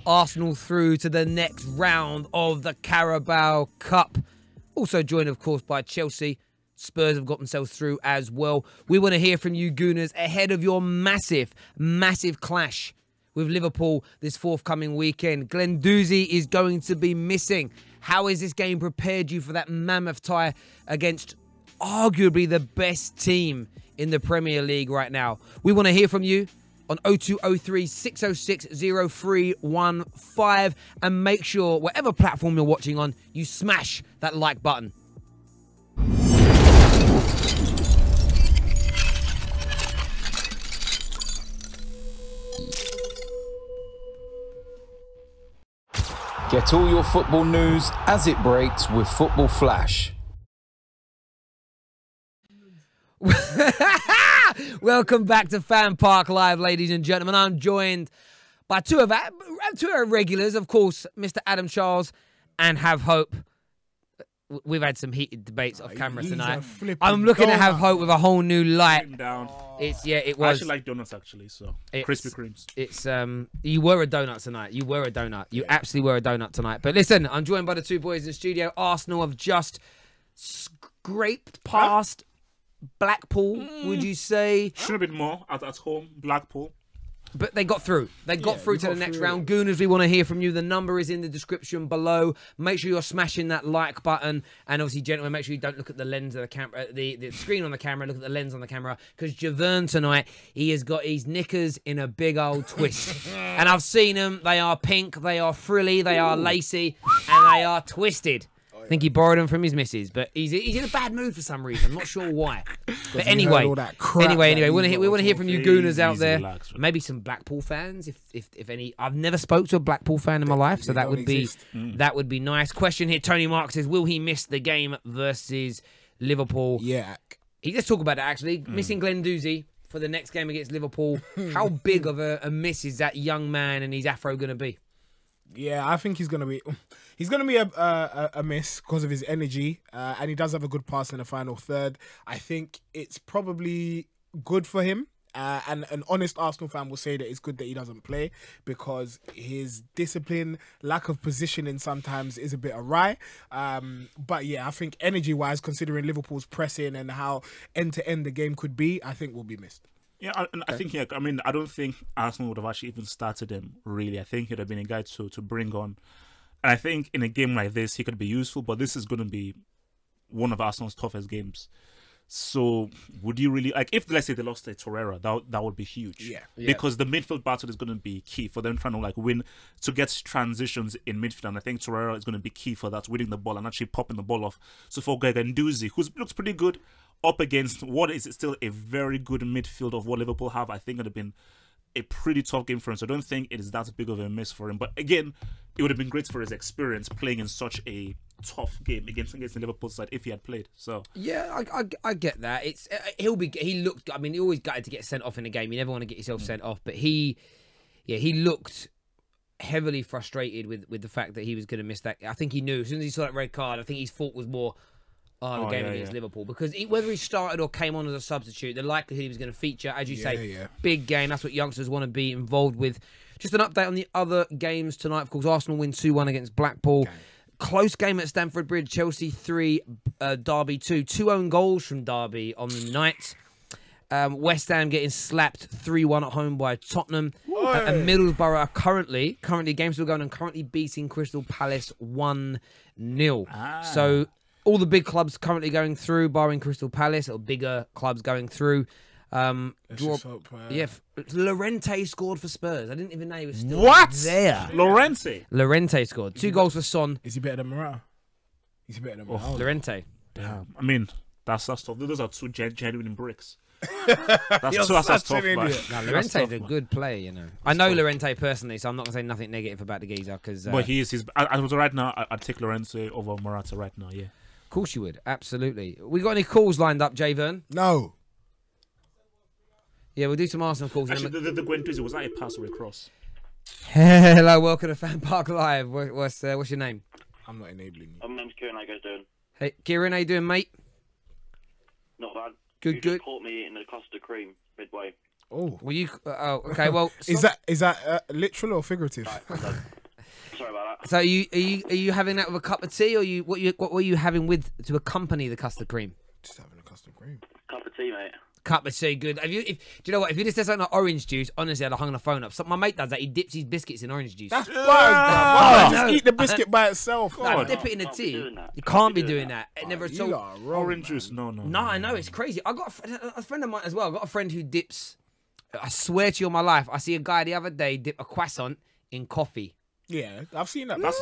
Arsenal through to the next round of the Carabao Cup. Also joined, of course, by Chelsea. Spurs have got themselves through as well. We want to hear from you, Gooners, ahead of your massive clash with Liverpool this forthcoming weekend. Guendouzi is going to be missing. How has this game prepared you for that mammoth tie against arguably the best team in the Premier League right now? We want to hear from you on 0203 606 0315, and make sure, whatever platform you're watching on, you smash that like button. Get all your football news as it breaks with Football Flash. Welcome back to FanPark Live, ladies and gentlemen. I'm joined by two of our regulars, of course, Mr. Adam Charles and Have Hope. We've had some heated debates off camera tonight. I'm looking to Have Hope with a whole new light. It was. I actually like donuts, actually, so Krispy Kremes. It's you were a donut tonight. You were a donut. You absolutely were a donut tonight. But listen, I'm joined by the two boys in the studio. Arsenal have just scraped past Blackpool, would you say? Should have been more at home, Blackpool. But they got through. They got through to the next round. Gooners, we want to hear from you. The number is in the description below. Make sure you're smashing that like button. And obviously, gentlemen, make sure you don't look at the lens of the camera, the screen on the camera. Look at the lens on the camera. Because Javern tonight, he has got his knickers in a big old twist. And I've seen them. They are pink. They are frilly. They are lacy. And they are twisted. I think he borrowed them from his missus, but he's in a bad mood for some reason. I'm not sure why. But anyway, we want to hear from you Gooners out there. Maybe some Blackpool fans, if any. I've never spoke to a Blackpool fan in my life, so that would be nice. Question here: Tony Mark says, will he miss the game versus Liverpool? Yeah. Let's talk about that actually. Missing Guendouzi for the next game against Liverpool. How big of a miss is that young man and his afro going to be? Yeah, I think he's gonna be a miss because of his energy, and he does have a good pass in the final third. I think it's probably good for him, and an honest Arsenal fan will say that it's good that he doesn't play because his discipline, lack of positioning sometimes is a bit awry. But yeah, I think energy-wise, considering Liverpool's pressing and how end-to-end the game could be, I think will be missed. Yeah, I think, I mean, I don't think Arsenal would have actually even started him, really. I think he'd have been a guy to bring on. And I think in a game like this, he could be useful, but this is going to be one of Arsenal's toughest games. So would you really, like, if, let's say, they lost to Torreira, that would be huge. Yeah. Because the midfield battle is going to be key for them trying to, like, win, to get transitions in midfield. And I think Torreira is going to be key for that, winning the ball and actually popping the ball off. So for Guendouzi, who looks pretty good, up against what is still a very good midfield of what Liverpool have, I think it would have been a pretty tough game for him. So I don't think it is that big of a miss for him. But again, it would have been great for his experience playing in such a tough game against the Liverpool side if he had played. So yeah, I get that. He looked. I mean, he always gutted to get sent off in a game. You never want to get yourself sent off. But he looked heavily frustrated with the fact that he was going to miss that. I think he knew as soon as he saw that red card. I think his thought was more, the game against Liverpool, because whether he started or came on as a substitute, the likelihood he was going to feature, as you say, big game. That's what youngsters want to be involved with. Just an update on the other games tonight. Of course, Arsenal win 2-1 against Blackpool. Okay. Close game at Stamford Bridge. Chelsea 3, Derby 2. 2 own goals from Derby on the night. West Ham getting slapped 3-1 at home by Tottenham. And Middlesbrough are currently game still going and currently beating Crystal Palace 1-0. So all the big clubs currently going through, barring Crystal Palace, or bigger clubs going through. Llorente scored for Spurs. I didn't even know he was still there. Llorente scored. 2 goals for Son. Is he better than Morata? Is he better than Morata? Llorente. Damn. I mean, that's tough. Those are two genuine bricks. That's tough, man. Llorente's a good player, you know. I know Llorente personally, so I'm not going to say nothing negative about the geezer. But he's right now, I'd take Llorente over Morata right now, yeah. Of course you would, absolutely. We got any calls lined up, Javern? No. Yeah, we'll do some Arsenal calls. Actually, the Guendouzi, was that a pass or a cross? Hello, welcome to FanPark Live. What's your name? I'm not enabling you. My name's Kieran. How you guys doing? Hey, Kieran, how you doing, mate? Not bad. Good, you good. Just caught me in the custard cream midway. Oh. Well, you. Oh, okay. Well, is that literal or figurative? Right, Sorry about that. So are you having that with a cup of tea, or what were you having with to accompany the custard cream? Just having a custard cream. Cup of tea, mate. Cup of tea, good. Do you know what? If you just said something like orange juice, honestly, I'd have hung the phone up. So my mate does that. He dips his biscuits in orange juice. That's bad. Why no. just eat the biscuit by itself? No, God. dip it in the Can't be tea. doing that. You can't be doing that. It never You told. are wrong, Orange man. juice, no. No, I know it's crazy. I got a friend of mine as well. I got a friend who dips. I swear to you on my life, I see a guy the other day dip a croissant in coffee. Yeah, I've seen that. No, I've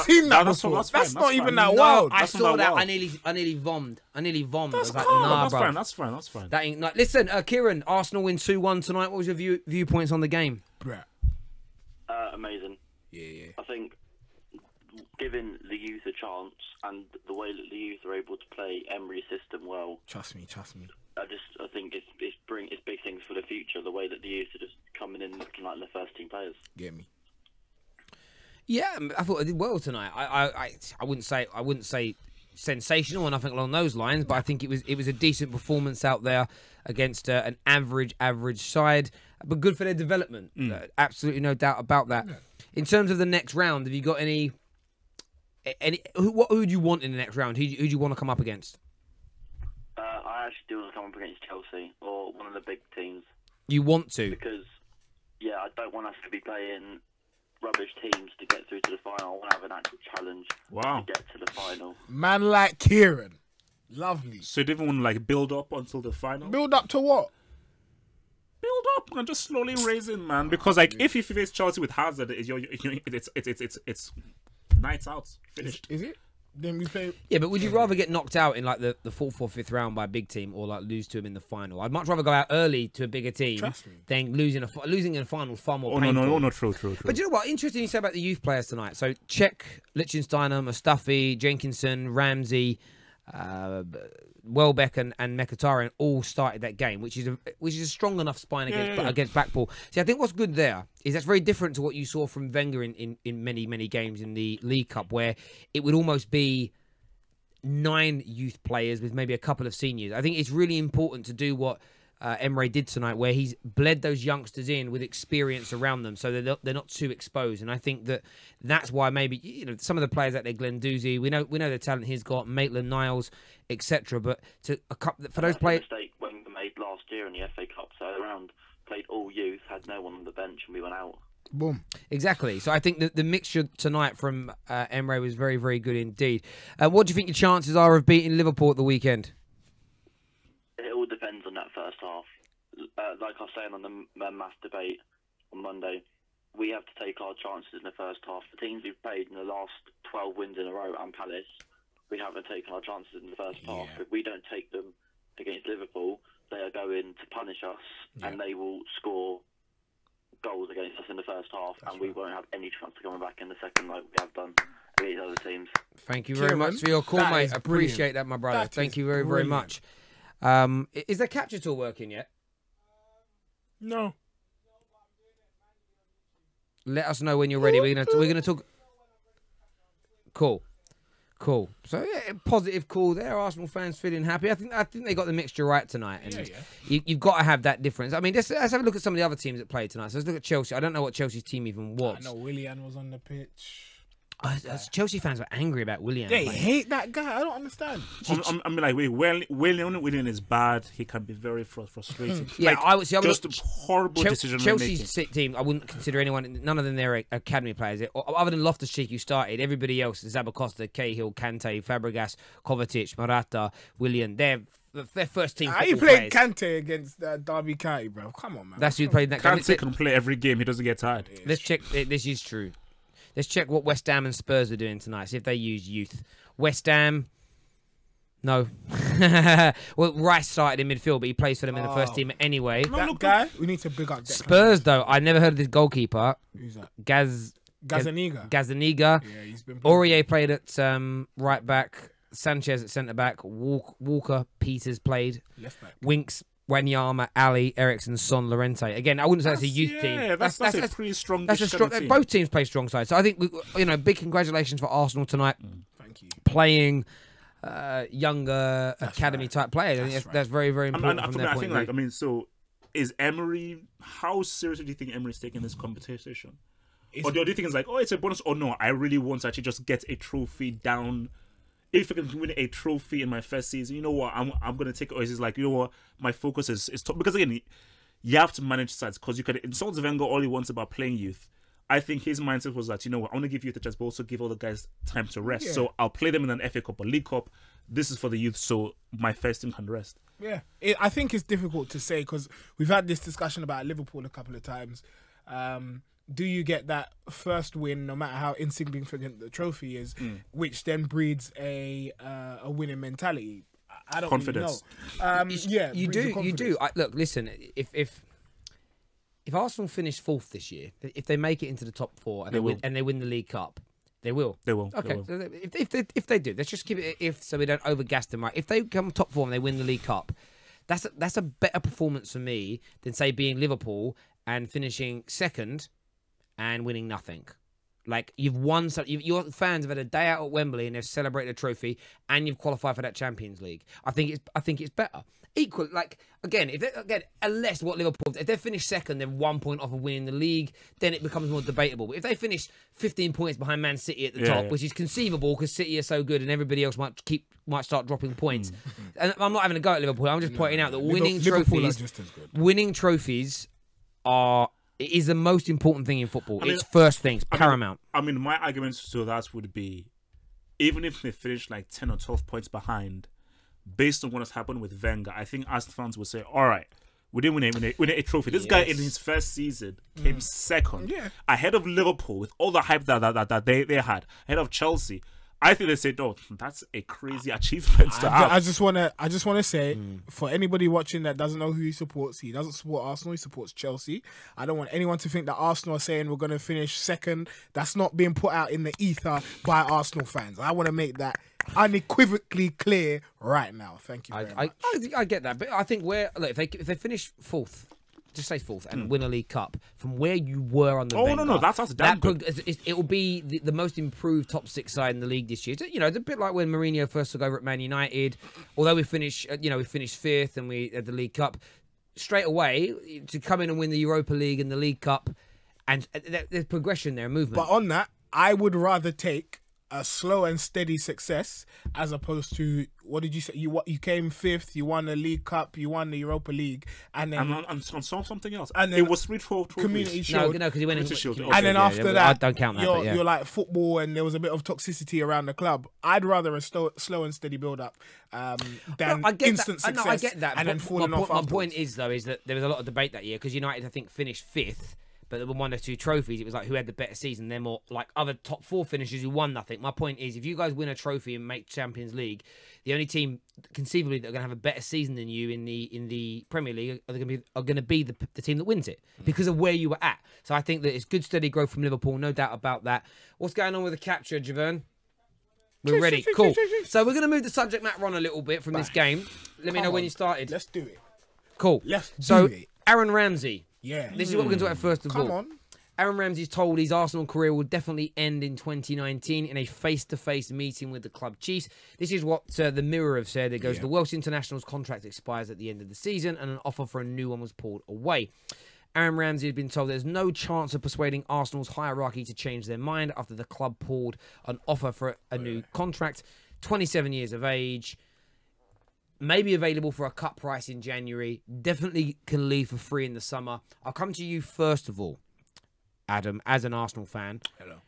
seen that that's before. That's That's fine, not that's even fine. that No, wild. I That's saw not that. wild. I nearly vommed. I That's was like, calm. nah, that's bro. fine. That's fine. That's fine. That ain't. Listen, Kieran, Arsenal win 2-1 tonight. What was your viewpoints on the game? Bruh. Amazing. Yeah. I think giving the youth a chance and the way that the youth are able to play Emery's system well, Trust me. I think it's big things for the future. The way that the youth are just coming in looking like the first team players. Get me. Yeah, I thought I did well tonight. I wouldn't say sensational or nothing along those lines, but I think it was a decent performance out there against an average side, but good for their development. Absolutely no doubt about that. In terms of the next round, have you got any? Who do you want in the next round? Who do you want to come up against? I actually do want to come up against Chelsea or one of the big teams You want to? because, I don't want us to be playing rubbish teams to get through to the final. I want to have an actual challenge Wow. to get to the final. Man like Kieran. Lovely. So you didn't want to like build up until the final? Build up to what? Build up and just slowly raising, man. Because like if you face Chelsea with Hazard, it's nights out. Finished. Is it? Then we play. Yeah, but would you rather get knocked out in like the fourth or fifth round by a big team, or like lose to them in the final? I'd much rather go out early to a bigger team Trust me. than losing in a final far more Oh painful. no, true. But you know what? Interesting you said about the youth players tonight. So Czech, Liechtensteiner, Mustafi, Jenkinson, Ramsey, Welbeck and Mkhitaryan all started that game, which is a strong enough spine against Blackpool. See, I think what's good there is that's very different to what you saw from Wenger in many games in the League Cup, where it would almost be 9 youth players with maybe a couple of seniors. I think it's really important to do what Emery did tonight, where he's bled those youngsters in with experience around them, so they're not too exposed. And I think that's why maybe some of the players out there, Guendouzi, we know the talent he's got, Maitland-Niles, etc. But for those players, Mistake Wenger made last year in the FA Cup, so around played all youth, had no one on the bench, and we went out. Boom. exactly. So I think that the mixture tonight from Emery was very, very good indeed. What do you think your chances are of beating Liverpool at the weekend? It all depends on that first half. Like I was saying on the mass debate on Monday, we have to take our chances in the first half. The teams we've played in the last 12 wins in a row and Palace, we haven't taken our chances in the first half. If we don't take them against Liverpool, they are going to punish us and they will score goals against us in the first half, and we won't have any chance of coming back in the second like we have done against other teams. Thank you very Kieran, much for your call, that mate. is Appreciate brilliant. that, my brother. That Thank is you very, very brilliant. much. Is the capture tool working yet? No. Let us know when you're ready. We're gonna talk. Cool. So yeah, positive call there. Arsenal fans feeling happy. I think they got the mixture right tonight, and you've got to have that difference. I mean, let's have a look at some of the other teams that played tonight. So let's look at Chelsea. I don't know what Chelsea's team even was. I know Willian was on the pitch. Chelsea fans were angry about Willian. They playing. hate that guy. I don't understand. I mean, like, Willian is bad. He can be very frustrating. Yeah, like, I would say just horrible decision making. Chelsea's team, I wouldn't consider anyone. None of them they're academy players. Other than Loftus-Cheek, who started. Everybody else: Zabacosta, Cahill, Kante, Fabregas, Kovacic, Morata, Willian. They're first team. He football played players. Kante against Derby County, bro. Come on, man. That's who played in that game. Kante can play every game. He doesn't get tired. Let's check. This is true. Let's check what West Ham and Spurs are doing tonight. See if they use youth. West Ham. No. Well, Rice started in midfield, but he plays for them in the first team anyway. That guy, we need to big up. Spurs, though, I never heard of this goalkeeper. Who's that? Gazaniga. Yeah, he's been playing. Aurier played at right back. Sanchez at centre back. Walker Peters played. Left back. Winks, Wanyama, Ali, Eriksson, Son, Lorente. Again, I wouldn't say that's a youth team. Yeah, that's a pretty strong. That's a strong. team. Both teams play strong sides. So I think big congratulations for Arsenal tonight. Thank you. Playing younger academy type players. I think that's very, very important from their point of view. So is Emery? How seriously do you think Emery's taking this competition? Or the other thing is like, oh, it's a bonus, or no, I really want to actually just get a trophy down. If I can win a trophy in my first season, you know what, I'm gonna take it. Or it's like, you know what, my focus is top, because again, you have to manage sides, because you can insult Wenger all he wants about playing youth. I think his mindset was that, you know what, I want to give youth a chance, but also give all the guys time to rest. Yeah. So I'll play them in an FA Cup or League Cup. This is for the youth, so my first team can rest. Yeah, I think it's difficult to say, because we've had this discussion about Liverpool a couple of times. Do you get that first win, no matter how insignificant the trophy is, which then breeds a winning mentality? I don't confidence. Really know. Yeah, you do. Look, listen. If Arsenal finish 4th this year, if they make it into the top 4 and they win the League Cup, they will. They will. Okay. They will. If they do, let's just keep it if, so we don't overgas them. Right. If they come top 4 and they win the League Cup, that's a better performance for me than, say, being Liverpool and finishing 2nd and winning nothing. Like, you've won, your fans have had a day out at Wembley and they've celebrated a trophy, and you've qualified for that Champions League. I think it's better. Equal, like, again, unless what Liverpool, if they finish 2nd, they're 1 point off of winning the league, then it becomes more debatable. But if they finish 15 points behind Man City at the top, which is conceivable because City are so good and everybody else might start dropping points. And I'm not having a go at Liverpool. I'm just pointing out that winning trophies is the most important thing in football. It's first things, paramount. My arguments to that would be, even if they finish like 10 or 12 points behind, based on what has happened with Wenger, I think Arsenal fans would say, all right, we didn't win a trophy. This guy in his first season came 2nd, ahead of Liverpool with all the hype that they had, ahead of Chelsea. I think they said, "Oh, that's a crazy achievement to have." I just want to say, for anybody watching that doesn't know who he supports, he doesn't support Arsenal. He supports Chelsea. I don't want anyone to think that Arsenal are saying we're going to finish 2nd. That's not being put out in the ether by Arsenal fans. I want to make that unequivocally clear right now. Thank you very much. I get that, but I think if they finish 4th. Just say 4th and win a League Cup from where you were on the Wenger, no, that's damn good. It will be the most improved top 6 side in the league this year. You know, it's a bit like when Mourinho first took over at Man United. Although we finished 5th and we had the League Cup, straight away to come in and win the Europa League and the League Cup, and there's progression there, movement. But on that, I would rather take a slow and steady success as opposed to, what did you say? You came 5th, you won the League Cup, you won the Europa League, and then and something else. And then it was 3 Community Shield. No, because he went into Shield. And then after that, I don't count that. You're like football, and there was a bit of toxicity around the club. I'd rather a slow and steady build up than instant success. I get that. And then falling off. My point is though, is that there was a lot of debate that year because United, I think, finished 5th. But there were 1 or 2 trophies. It was like who had the better season. They're more like other top 4 finishers who won nothing. My point is, if you guys win a trophy and make Champions League, the only team conceivably that are going to have a better season than you in the Premier League are going to be the team that wins it because of where you were at. So I think that it's good steady growth from Liverpool, no doubt about that. What's going on with the capture, Javern? We're ready. Cool. So we're going to move the subject matter on a little bit from this game. Let me know when you started. Let's do it. Cool. Let's do it. Aaron Ramsey. Yeah. This is what we're going to talk about first of all. Come on. Aaron Ramsey's told his Arsenal career will definitely end in 2019 in a face-to-face meeting with the club chiefs. This is what the Mirror have said. It goes, the Welsh international's contract expires at the end of the season and an offer for a new one was pulled away. Aaron Ramsey has been told there's no chance of persuading Arsenal's hierarchy to change their mind after the club pulled an offer for a new contract. 27 years of age. Maybe available for a cut price in January. Definitely can leave for free in the summer. I'll come to you first of all, Adam, as an Arsenal fan. Hello.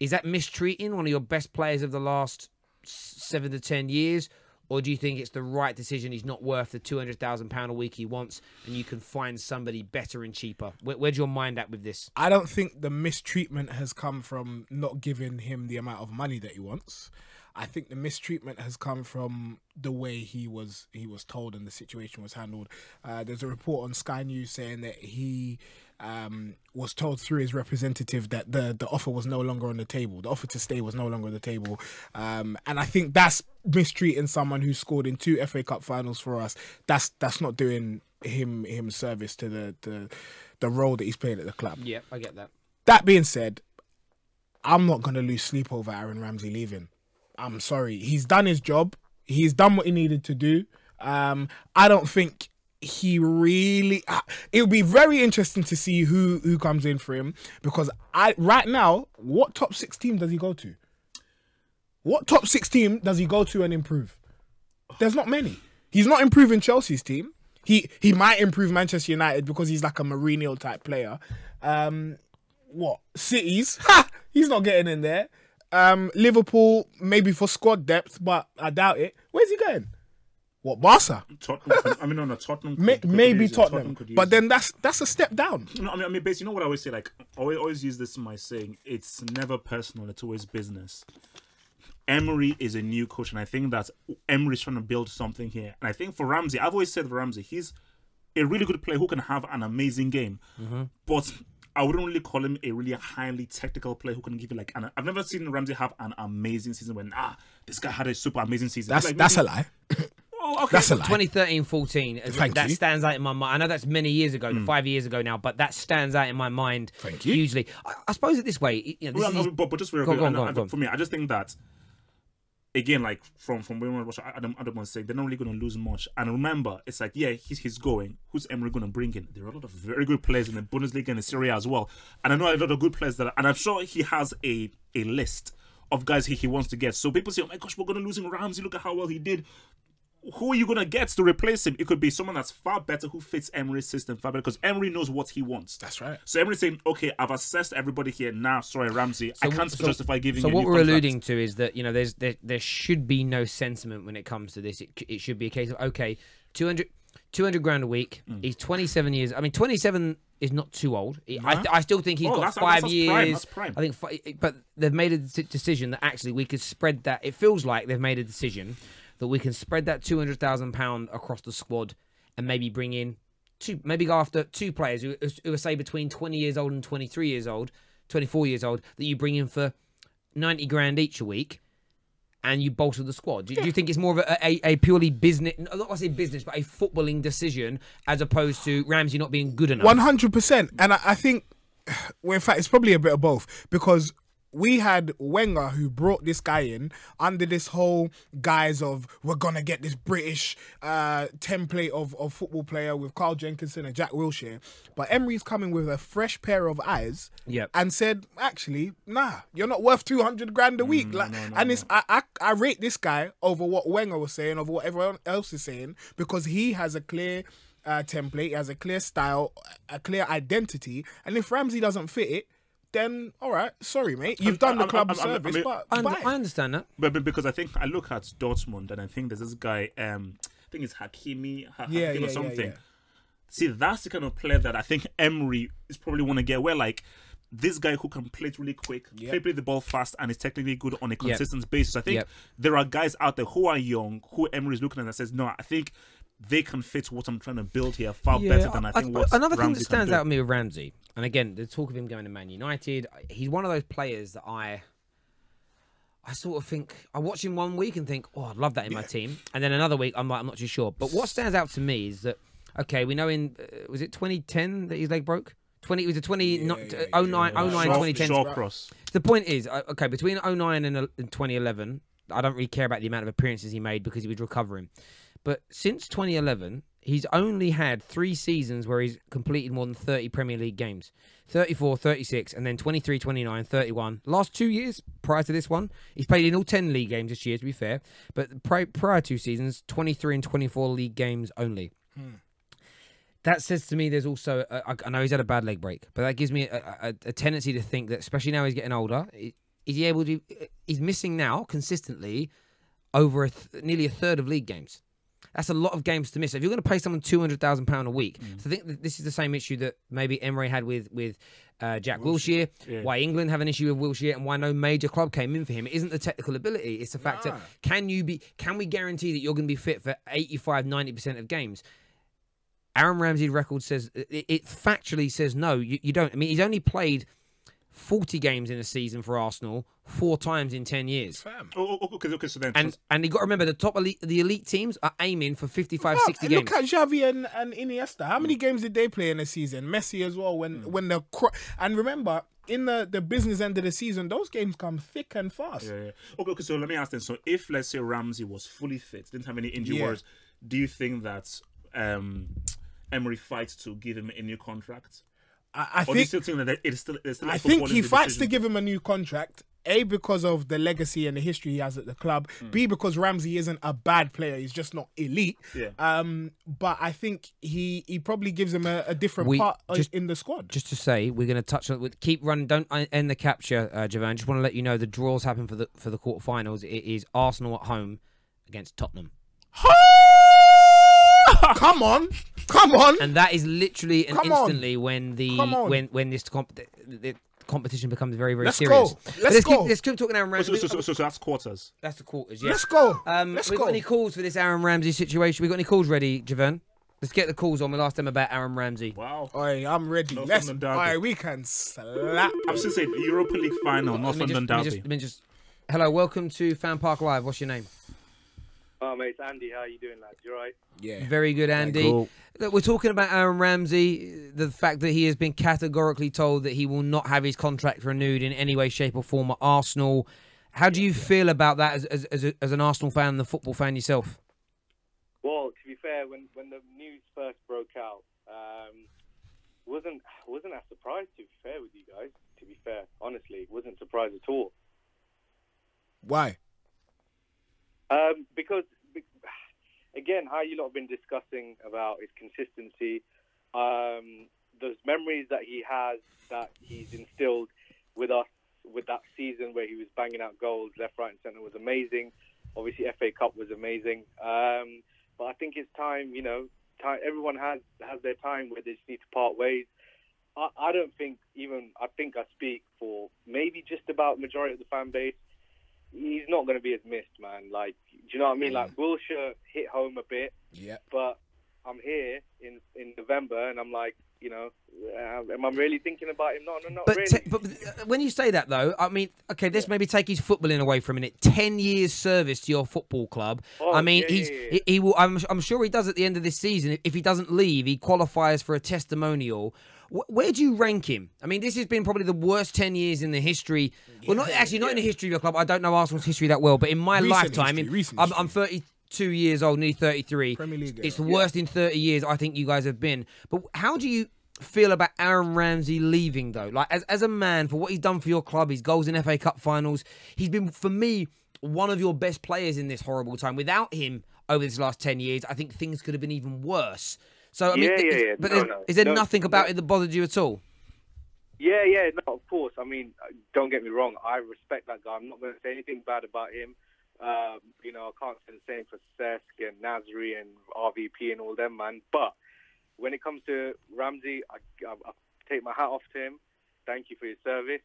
Is that mistreating one of your best players of the last 7 to 10 years? Or do you think it's the right decision? He's not worth the £200,000 a week he wants and you can find somebody better and cheaper? Where's your mind at with this? I don't think the mistreatment has come from not giving him the amount of money that he wants. I think the mistreatment has come from the way he was told and the situation was handled. There's a report on Sky News saying that he was told through his representative that the offer was no longer on the table. The offer to stay was no longer on the table. And I think that's mistreating someone who scored in 2 FA Cup finals for us. That's not doing him service to the role that he's played at the club. Yeah, I get that. That being said, I'm not going to lose sleep over Aaron Ramsey leaving. I'm sorry. He's done his job. He's done what he needed to do. I don't think he really. It would be very interesting to see who comes in for him, because right now, what top 6 team does he go to? What top 6 team does he go to and improve? There's not many. He's not improving Chelsea's team. He might improve Manchester United because he's like a Mourinho type player. What? City's? He's not getting in there. Liverpool, maybe for squad depth, but I doubt it. Where's he going? What, Barca? Tottenham. I mean, no, Tottenham. Maybe use Tottenham. But then that's a step down. No, I mean, basically, you know what I always say? Like, I always use this in my saying, it's never personal, it's always business. Emery is a new coach, and I think that Emery's trying to build something here. And I think for Ramsey, I've always said for Ramsey, he's a really good player who can have an amazing game. But I wouldn't really call him a really highly technical player who can give you like I've never seen Ramsey have an amazing season when this guy had a super amazing season. That's a lie. Oh, okay. That's a lie. 2013-14, that stands out in my mind. I know that's many years ago, 5 years ago now, but that stands out in my mind hugely. I suppose it this way. You know, but just very quick, for me, I just think that, again, like from when we watch, I don't want to say they're not really going to lose much. And remember, it's like, yeah, he's going. Who's Emery going to bring in? There are a lot of very good players in the Bundesliga and the Serie A as well. And I know a lot of good players and I'm sure he has a list of guys he wants to get. So people say, oh my gosh, we're going to lose Ramsey. Look at how well he did. Who are you going to get to replace him? It could be someone that's far better, who fits Emery's system far better, because Emery knows what he wants. That's right. So Emery's saying, okay, I've assessed everybody here. Now, sorry, Ramsey, I can't justify giving you a So new what we're contract. alluding to is that, you know, there should be no sentiment when it comes to this. It should be a case of, okay, 200 grand a week. He's 27 years. I mean, 27 is not too old. I still think he's got 5 years. That's prime. I think, but they've made a decision that actually we could spread that. It feels like they've made a decision that we can spread that £200,000 across the squad and maybe bring in maybe go after 2 players who are, say, between 20 years old and 23 years old, 24 years old, that you bring in for 90 grand each a week, and you bolster the squad. Do you think it's more of a purely business, not want to say business, but a footballing decision, as opposed to Ramsey not being good enough? 100%. And I think, well, in fact, it's probably a bit of both, because we had Wenger, who brought this guy in under this whole guise of, we're going to get this British template of football player with Carl Jenkinson and Jack Wilshere. But Emery's coming with a fresh pair of eyes and said, actually, nah, you're not worth 200 grand a week. I rate this guy over what Wenger was saying, over what everyone else is saying, because he has a clear template, he has a clear style, a clear identity. And if Ramsey doesn't fit it, then all right, sorry, mate, you've done the club a service. But I understand that, but because I think I look at Dortmund and I think there's this guy, I think it's Hakimi, or something. Yeah. See, that's the kind of player that I think Emery is probably want to get. Where like this guy who can play it really quick, play the ball fast, and is technically good on a consistent basis. I think there are guys out there who are young, who Emery is looking at and says, no, I think they can fit what I'm trying to build here far better than I think what another thing Ramsey that stands can do. out to me with Ramsey, and again, the talk of him going to Man United, he's one of those players that I sort of think, I watch him one week and think, oh, I'd love that in my team, and then another week I'm like, I'm not too sure. But what stands out to me is that, okay, we know in was it 2010 that his leg broke? It was a 2010. Shawcross. The point is, okay, between 09 and 2011, I don't really care about the amount of appearances he made because he was recovering. But since 2011, he's only had 3 seasons where he's completed more than 30 Premier League games. 34, 36, and then 23, 29, 31. Last 2 years, prior to this one, he's played in all 10 league games this year, to be fair. But prior 2 seasons, 23 and 24 league games only. That says to me there's also, I know he's had a bad leg break, but that gives me a tendency to think that, especially now he's getting older, he's missing now consistently over nearly a third of league games. That's a lot of games to miss. If you're going to pay someone £200,000 a week, so I think that this is the same issue that maybe Emery had with Jack Wilshere, why England have an issue with Wilshere, and why no major club came in for him. It isn't the technical ability. It's the fact that can we guarantee that you're going to be fit for 85, 90% of games? Aaron Ramsey's record says, it factually says no, you don't. I mean, he's only played 40 games in a season for Arsenal 4 times in 10 years. Okay, so then... And you've got to remember, the elite teams are aiming for 55, 60 games. Look at Xavi and Iniesta. How many games did they play in a season? Messi as well. And remember, in the business end of the season, those games come thick and fast. Okay, so let me ask then. So if, let's say, Ramsey was fully fit, didn't have any injury worries, do you think that Emery fights to give him a new contract? I Or do you think still think that it's still I think he fights to give him a new contract. A, because of the legacy and the history he has at the club. B, because Ramsey isn't a bad player. He's just not elite. Yeah. But I think he probably gives him a different part in the squad. Just to say, we're going to touch on it. Keep running. Don't end the capture, Javan. Just want to let you know the draws happen for the quarterfinals. It is Arsenal at home against Tottenham. Come on. And that is literally and Come on. instantly when when this the competition becomes very, very Let's serious. go. Let's go. Let's keep talking Aaron Ramsey. So that's quarters. That's the quarters, yeah. Let's go. We've got any calls for this Aaron Ramsey situation? We got any calls ready, Javan? Let's get the calls on. We'll ask them about Aaron Ramsey. Wow. Oi, I'm ready. North Let's. London derby. Oi, we can slap. I'm still saying Europa League final, North London derby. Hello, welcome to FanPark Live. What's your name? Oh, mate, it's Andy. How are you doing, lads? You all right? Yeah. Very good, Andy. Cool. Look, we're talking about Aaron Ramsey, the fact that he has been categorically told that he will not have his contract renewed in any way, shape or form at Arsenal. How do you feel about that as an Arsenal fan and the football fan yourself? Well, to be fair, when the news first broke out, wasn't that surprised, to be fair with you guys, to be fair. Honestly, wasn't surprised at all. Why? Because, again, how you lot have been discussing about his consistency, those memories that he has, that he's instilled with us, with that season where he was banging out goals left, right and centre was amazing. Obviously, FA Cup was amazing. But I think it's time, everyone has their time where they just need to part ways. I don't think I think I speak for maybe just about majority of the fan base. He's not going to be as missed, man. Like, do you know what I mean? Like, Wilshere hit home a bit. Yeah. But I'm here in November, and I'm like, am I really thinking about him? No, not really. But when you say that, though, I mean, okay, let's maybe take his footballing away for a minute. 10 years service to your football club. Oh, I mean, yeah. he will. I'm sure he does at the end of this season. If he doesn't leave, he qualifies for a testimonial. Where do you rank him? I mean, this has been probably the worst 10 years in the history. Well, not in the history of your club. I don't know Arsenal's history that well, but in my lifetime, I'm 32 years old, nearly 33. Premier League, it's the worst in 30 years I think you guys have been. But how do you feel about Aaron Ramsey leaving, though? Like, as a man, for what he's done for your club, his goals in FA Cup finals, he's been, for me, one of your best players in this horrible time. Without him over this last 10 years, I think things could have been even worse. So, I mean, but is there nothing about it that bothered you at all? Yeah, no, of course. I mean, don't get me wrong. I respect that guy. I'm not going to say anything bad about him. I can't say the same for Cesc and Nasri and RVP and all them, man. But when it comes to Ramsey, I take my hat off to him. Thank you for your service.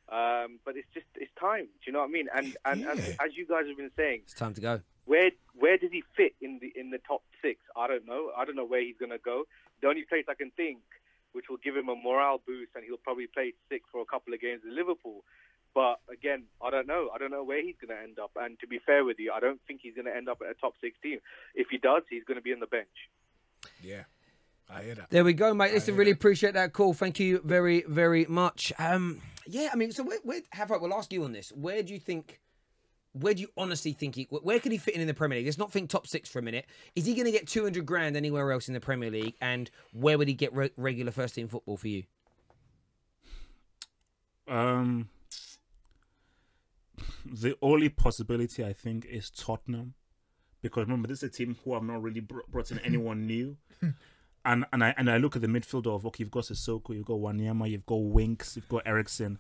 But it's time. Do you know what I mean? And as you guys have been saying, it's time to go. Where does he fit in the top six? I don't know. I don't know where he's going to go. The only place I can think which will give him a morale boost, and he'll probably play six for a couple of games in Liverpool. But again, I don't know. I don't know where he's going to end up. And to be fair with you, I don't think he's going to end up at a top 6 team. If he does, he's going to be on the bench. Yeah, I hear that. There we go, mate. Listen, really appreciate that call. Thank you very, very much. Yeah, I mean, so we'll ask you on this. Where do you honestly think where could he fit in the Premier League? Let's not think top 6 for a minute. Is he going to get 200 grand anywhere else in the Premier League? And where would he get regular first team football for you? The only possibility, I think, is Tottenham. Because remember, this is a team who have not really brought in anyone new. And I look at the midfield of, okay, you've got Sissoko, you've got Wanyama, you've got Winks, you've got Eriksen.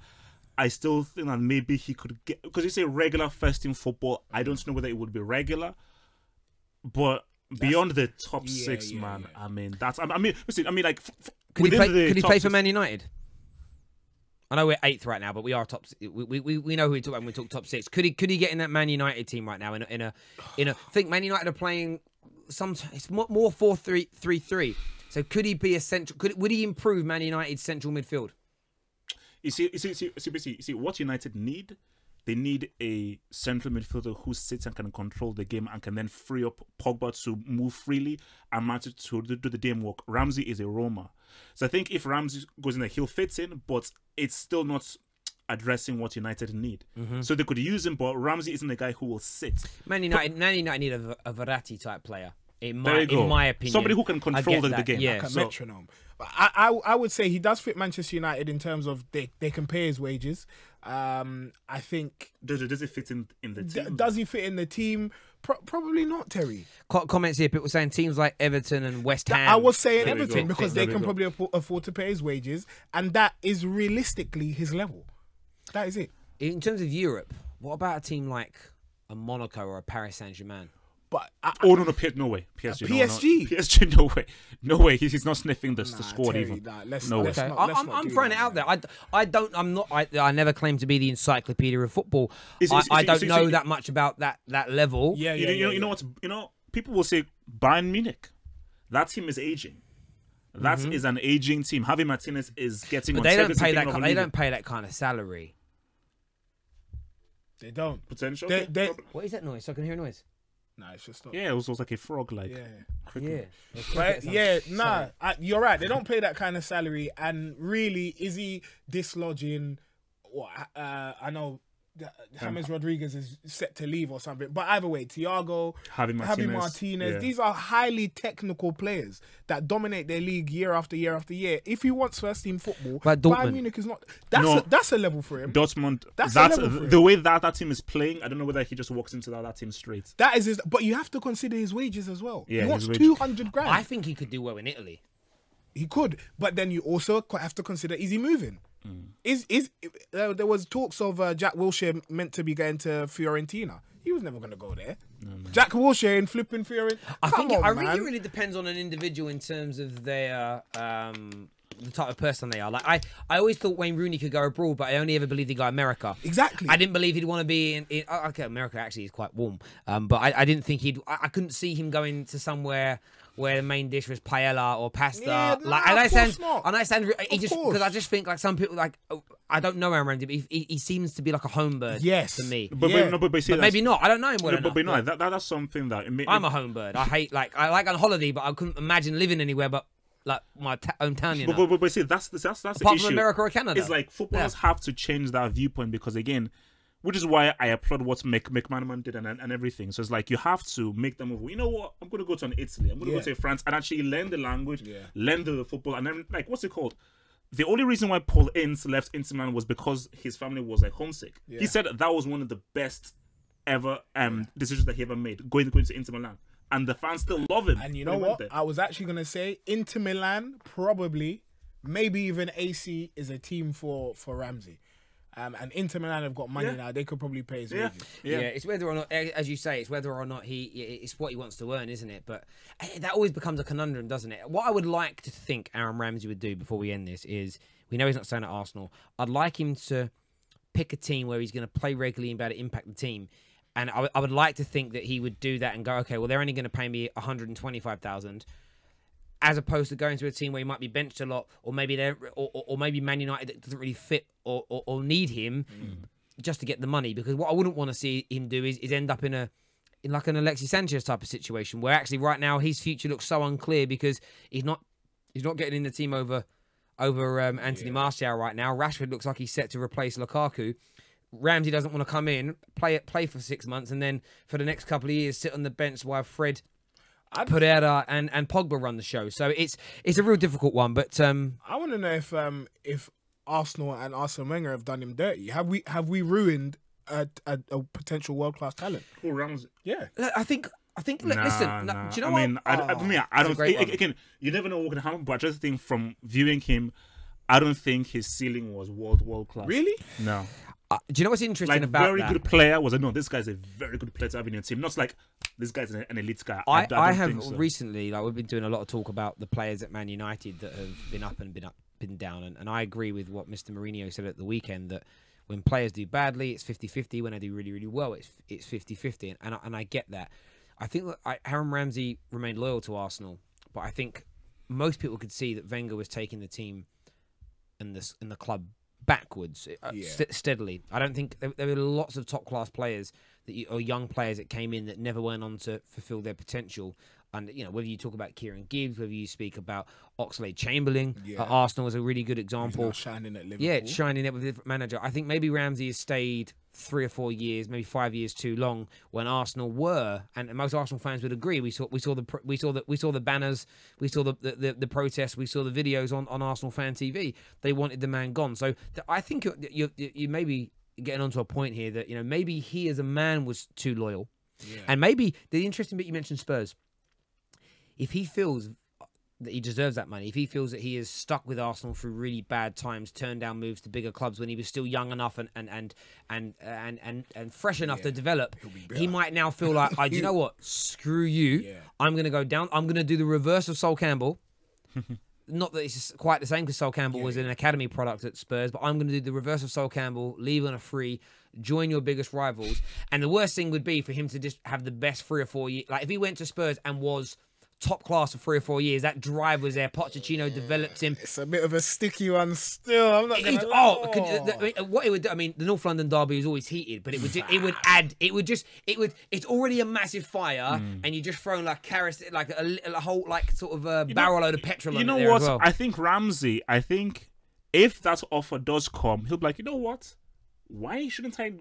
I still think that maybe he could get, because you say regular first team football, I don't know whether it would be regular, but beyond the top 6, man. I mean, listen, like, could he play for Man United? I know we're 8th right now, but we are top. We know who we talk about when we talk top 6. Could he get in that Man United team right now? In a I think Man United are playing it's more 4-3-3. So could he be a central? Would he improve Man United's central midfield? You see, what United need, they need a central midfielder who sits and can control the game and can then free up Pogba to move freely and Matip to do the damn work. Ramsey is a roamer. So I think if Ramsey goes in there, he'll fit in, but it's still not addressing what United need. So they could use him, but Ramsey isn't the guy who will sit. Man United need a Verratti type player. In There you go. my opinion, Somebody who can I control get the that, game. Yeah, like a So- metronome. But I would say he does fit Manchester United in terms of they can pay his wages. I think Does it fit in the team? does he fit in the team? Probably not, Terry. Comments here, people saying teams like Everton and West Ham. I was saying There we Everton go. because There they we can go. probably afford to pay his wages, and that is realistically his level. That is it. In terms of Europe, what about a team like a Monaco or a Paris Saint-Germain? But Oh no, no way. PSG. PSG? No, PSG, no way. He's not sniffing the squad Terry, even. let's No way. let's Okay, not- let's not I'm do throwing that, it out man. there. I never claim to be the encyclopedia of football. It's- I don't it's- know that much about that level. Yeah, You know what? People will say Bayern Munich. That team is aging. That is an aging team. Javi Martinez is getting. But on they don't Tevez pay is that. picking up They on don't pay that kind of salary. They don't. potential. They- Okay, they- problem. What is that noise? I can hear a noise. Nah, it's just not. Yeah, it was like a frog, like. Yeah. Yeah. But yeah, nah, you're right. They don't pay that kind of salary, and really, is he dislodging? What I know, James Rodriguez is set to leave or something. But either way, Thiago, Javi Martinez, yeah. these are highly technical players that dominate their league year after year after year. If he wants first team football, But Dortmund- Bayern Munich is not. No. That's a level for him. Dortmund. That's That's a level for the him. way that team is playing. I don't know whether he just walks into that team straight. That is his. But you have to consider his wages as well. Yeah, he wants his wages. 200 grand. I think he could do well in Italy. He could, but then you also have to consider: is he moving? There was talks of Jack Wilshere meant to be going to Fiorentina. He was never going to go there. Jack Wilshere in flipping Fiorentina. I think on, I man. think it really depends on an individual in terms of their the type of person they are. Like I always thought Wayne Rooney could go abroad, but I only ever believed he'd go America. Exactly. I didn't believe he'd want to be in okay, America actually is quite warm. But I didn't think I couldn't see him going to somewhere where the main dish was paella or pasta. Yeah, like nah, and I of course sound not. and I sound he Of just course. because I just think like some people like I don't know Aaron Ramsey, but he seems to be like a home bird Yes. to me. But, Yeah. but see, But maybe not. I don't know him well enough. But no, that's something that. I'm a home bird. I like on holiday, but I couldn't imagine living anywhere but like my hometown. You know, But see, that's the apart issue. from America or Canada. It's like footballers have to change that viewpoint because again, which is why I applaud what McManaman did and everything. So it's like you have to make them move. You know what? I'm going to go to Italy. I'm going to go to France and actually learn the language, learn the football, and then like what's it called? The only reason why Paul Ince left Inter Milan was because his family was like homesick. He said that was one of the best ever decisions that he ever made going to Inter Milan, and the fans still love him. And you know when he what? went there. I was actually going to say Inter Milan, probably, maybe even AC is a team for Ramsey. And Inter Milan have got money now. They could probably pay his wages. Yeah, it's whether or not, as you say, it's whether or not it's what he wants to earn, isn't it? But that always becomes a conundrum, doesn't it? What I would like to think Aaron Ramsey would do before we end this is, we know he's not staying at Arsenal. I'd like him to pick a team where he's going to play regularly and be able to impact the team. And I would like to think that he would do that and go, okay, well, they're only going to pay me 125,000. As opposed to going to a team where he might be benched a lot, or maybe or maybe Man United that doesn't really fit or need him just to get the money. Because what I wouldn't want to see him do is end up in like an Alexis Sanchez type of situation where actually right now his future looks so unclear because he's not getting in the team over Anthony Martial right now. Rashford looks like he's set to replace Lukaku. Ramsey doesn't want to come in, play for 6 months, and then for the next couple of years sit on the bench while Fred, Pereira and Pogba run the show. So it's a real difficult one. But I want to know if Arsenal and Arsene Wenger have done him dirty. Have we ruined a potential world class talent? Who Ramsey? Yeah. I think. Listen, do you know I mean, what? I don't. great one. Again, you never know what can happen. But I just think from viewing him, I don't think his ceiling was world class. Really? No. Do you know what's interesting Like about very that? good player was no. This guy's a very good player to have in your team. Not like this guy's an elite guy. I don't have think so. recently, like we've been doing a lot of talk about the players at Man United that have been up and been down, and I agree with what Mr. Mourinho said at the weekend that when players do badly, it's 50-50. When they do really, really well, it's 50-50, and I get that. I think that Aaron Ramsey remained loyal to Arsenal, but I think most people could see that Wenger was taking the team and the club backwards steadily. I don't think there were lots of top class players or young players that came in that never went on to fulfill their potential. and whether you talk about Kieran Gibbs, whether you speak about Oxlade-Chamberlain Yeah. at Arsenal is a really good He's example. now shining at Liverpool. Yeah, shining it with a different manager. I think maybe Ramsey has stayed 3 or 4 years, maybe 5 years too long. When Arsenal were, and most Arsenal fans would agree, we saw the banners, we saw the protests, we saw the videos on Arsenal Fan TV. They wanted the man gone. So I think you may be getting onto a point here that maybe he as a man was too loyal, and maybe the interesting bit you mentioned Spurs. If he feels that he deserves that money, if he feels that he is stuck with Arsenal through really bad times, turned down moves to bigger clubs when he was still young enough and fresh enough to develop, he might now feel like, do you know what? Screw you. Yeah. I'm going to go down. I'm going to do the reverse of Sol Campbell. Not that it's quite the same because Sol Campbell was an academy product at Spurs, but I'm going to do the reverse of Sol Campbell, leave on a free, join your biggest rivals. And the worst thing would be for him to just have the best 3 or 4 years. Like if he went to Spurs and was top class for 3 or 4 years, that drive was there. Pochettino developed him. It's a bit of a sticky one still. I'm not going to. What it would do, I mean, the North London derby is always heated, but it's already a massive fire, and you just thrown like a whole sort of a barrel load of petrol on it there as well. I think Ramsey, if that offer does come, he'll be like, you know what? Why should I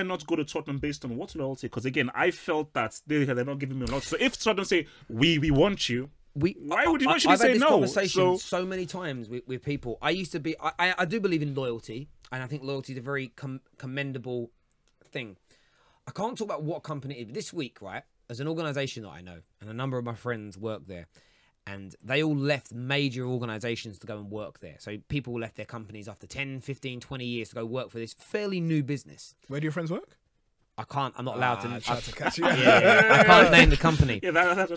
not go to Tottenham based on what loyalty? Because again, I felt that they're not giving me a lot. So if Tottenham say we want you, why should you say no? I've had this conversation so many times with people. I used to be. I do believe in loyalty, and I think loyalty is a very commendable thing. I can't talk about what company it is. But this week, right, as an organisation that I know, and a number of my friends work there. And they all left major organisations to go and work there. So people left their companies after 10, 15, 20 years to go work for this fairly new business. Where do your friends work? I'm not allowed to. Try to catch you. I can't name the company. Yeah, that's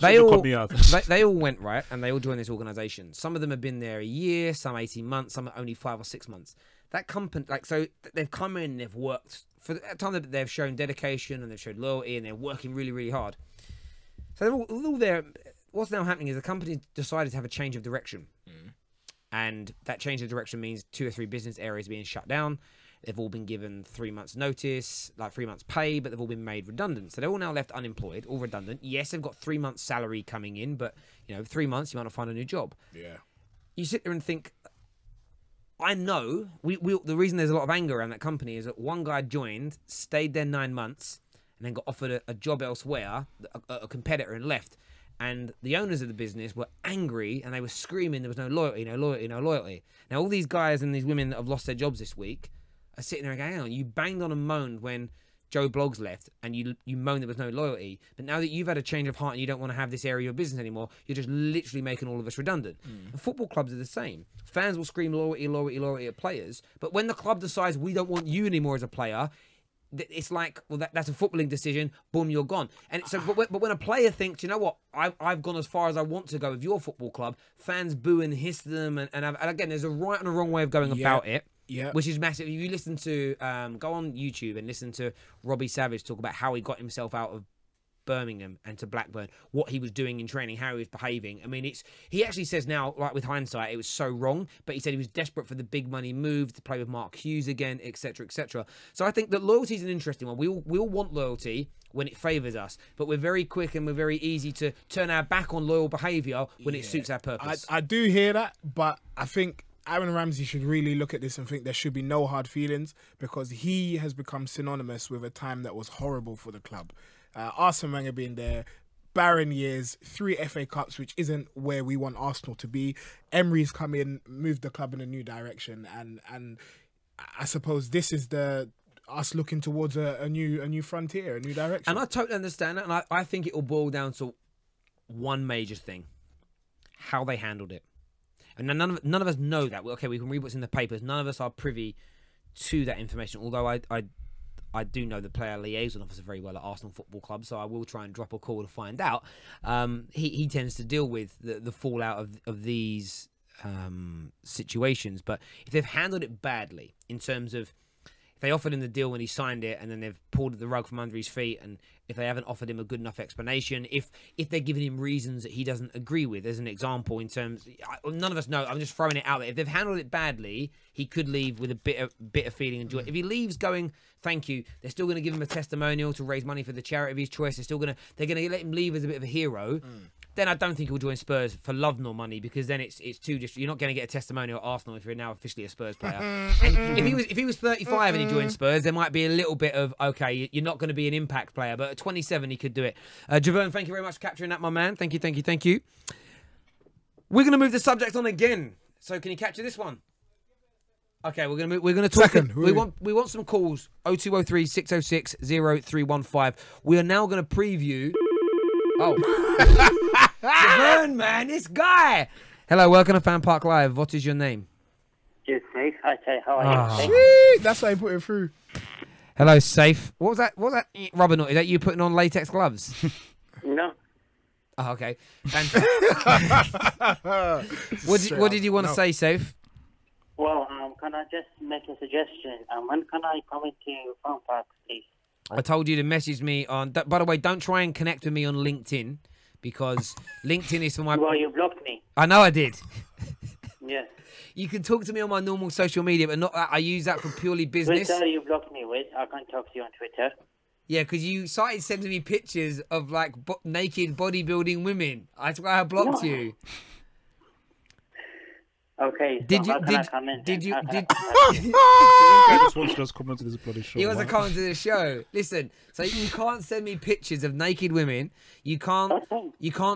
they all went, right, and they all joined this organisation. Some of them have been there a year, some 18 months, some only 5 or 6 months. That company, so they've come in, they've worked. For the time that they've shown dedication and they've showed loyalty and they're working really, really hard. So they're all there. What's now happening is the company decided to have a change of direction. And that change of direction means 2 or 3 business areas being shut down. They've all been given 3 months notice, like 3 months pay, but they've all been made redundant. So they're all now left unemployed, all redundant. Yes, they've got 3 months salary coming in, but 3 months, you might not find a new job. Yeah. You sit there and think, I know, the reason there's a lot of anger around that company is that one guy joined, stayed there 9 months, and then got offered a job elsewhere, a competitor, and left. And the owners of the business were angry and they were screaming there was no loyalty, no loyalty, no loyalty. Now, all these guys and these women that have lost their jobs this week are sitting there and going, hang on, you banged on and moaned when Joe Bloggs left and you moaned there was no loyalty. But now that you've had a change of heart and you don't want to have this area of business anymore, you're just literally making all of us redundant. And football clubs are the same. Fans will scream loyalty, loyalty, loyalty at players. But when the club decides we don't want you anymore as a player, it's like, well, that's a footballing decision. Boom, you're gone. And so, but when a player thinks, you know what, I've gone as far as I want to go with your football club, fans boo and hiss them, and again, there's a right and a wrong way of going about it. Yeah, which is massive. If you listen to, go on YouTube and listen to Robbie Savage talk about how he got himself out of Birmingham and to Blackburn, what he was doing in training, how he was behaving. I mean, he actually says now, like with hindsight, it was so wrong, but he said he was desperate for the big money move to play with Mark Hughes again, etc., etc. So I think that loyalty is an interesting one. We all want loyalty when it favours us, but we're very quick and we're very easy to turn our back on loyal behaviour when it suits our purpose. I do hear that, but I think Aaron Ramsey should really look at this and think there should be no hard feelings because he has become synonymous with a time that was horrible for the club. Arsene Wenger being there, barren years, 3 FA Cups, which isn't where we want Arsenal to be. Emery's come in, moved the club in a new direction, and I suppose this is us looking towards a new frontier, a new direction. And I totally understand that, and I think it will boil down to one major thing: how they handled it. And none of us know that. Okay, we can read what's in the papers. None of us are privy to that information. Although I do know the player liaison officer very well at Arsenal Football Club, so I will try and drop a call to find out. He tends to deal with the fallout of these situations. But if they've handled it badly in terms of if they offered him the deal when he signed it, and then they've pulled the rug from under his feet, and if they haven't offered him a good enough explanation, if they're giving him reasons that he doesn't agree with, as an example, in terms, none of us know. I'm just throwing it out there. If they've handled it badly, he could leave with a bitter feeling and joy. If he leaves going, thank you, they're still going to give him a testimonial to raise money for the charity of his choice. They're going to let him leave as a bit of a hero. Then I don't think he'll join Spurs for love nor money, because then it's too just. You're not going to get a testimonial at Arsenal if you're now officially a Spurs player. And if he was 35 and he joined Spurs, there might be a little bit of, okay, you're not going to be an impact player, but at 27 he could do it. Javerne, thank you very much for capturing that, my man. Thank you. We're going to move the subject on again. So can you capture this one? Okay, we're going to talk. We want some calls. 0203 606 0315. We are now going to preview. Oh, Javerne, man, this guy. Hello, welcome to FanPark Live. What is your name? Just Safe. Hi, Safe. How are you? That's why I put it through. Hello, Safe. What was that? Rubber knot? Is that you putting on latex gloves? No. Oh, okay. Fantastic. What did you want to say, Safe? Well, can I just make a suggestion? When can I come into FanPark, please? I told you to message me on. By the way, don't try and connect with me on LinkedIn, because LinkedIn is for my. Well, you blocked me. I know I did. Yes. You can talk to me on my normal social media, but not. I use that for purely business. Twitter, you blocked me with. I can't talk to you on Twitter. Yeah, because you started sending me pictures of like naked bodybuilding women. That's why I blocked you. Okay. So Did you? I just want to just comment to this bloody show. He wasn't coming to the show. Listen, so you can't send me pictures of naked women. You can't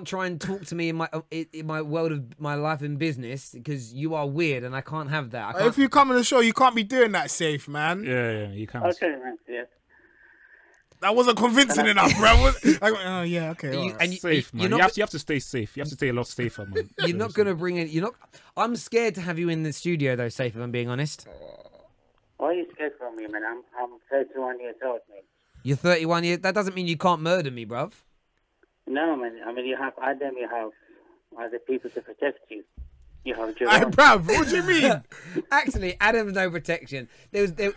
try and talk to me in my world of my life and business, because you are weird and I can't have that. If you come on the show, you can't be doing that, Safe, man. Yeah, you can't. Okay, man. Yeah. That wasn't convincing enough, bro. Oh yeah, okay. You, right. and Safe, man. You have to stay safe. You have to stay a lot safer, man. You're not gonna bring in. You're not. I'm scared to have you in the studio, though. Safe, if I'm being honest. Why are you scared from me, man? I'm 31 years old, mate. You're 31 years. That doesn't mean you can't murder me, bruv. No, man. I mean, you have Adam. You have other people to protect you. You have Joe. Hey, bruv, what do you mean? Actually, Adam's no protection.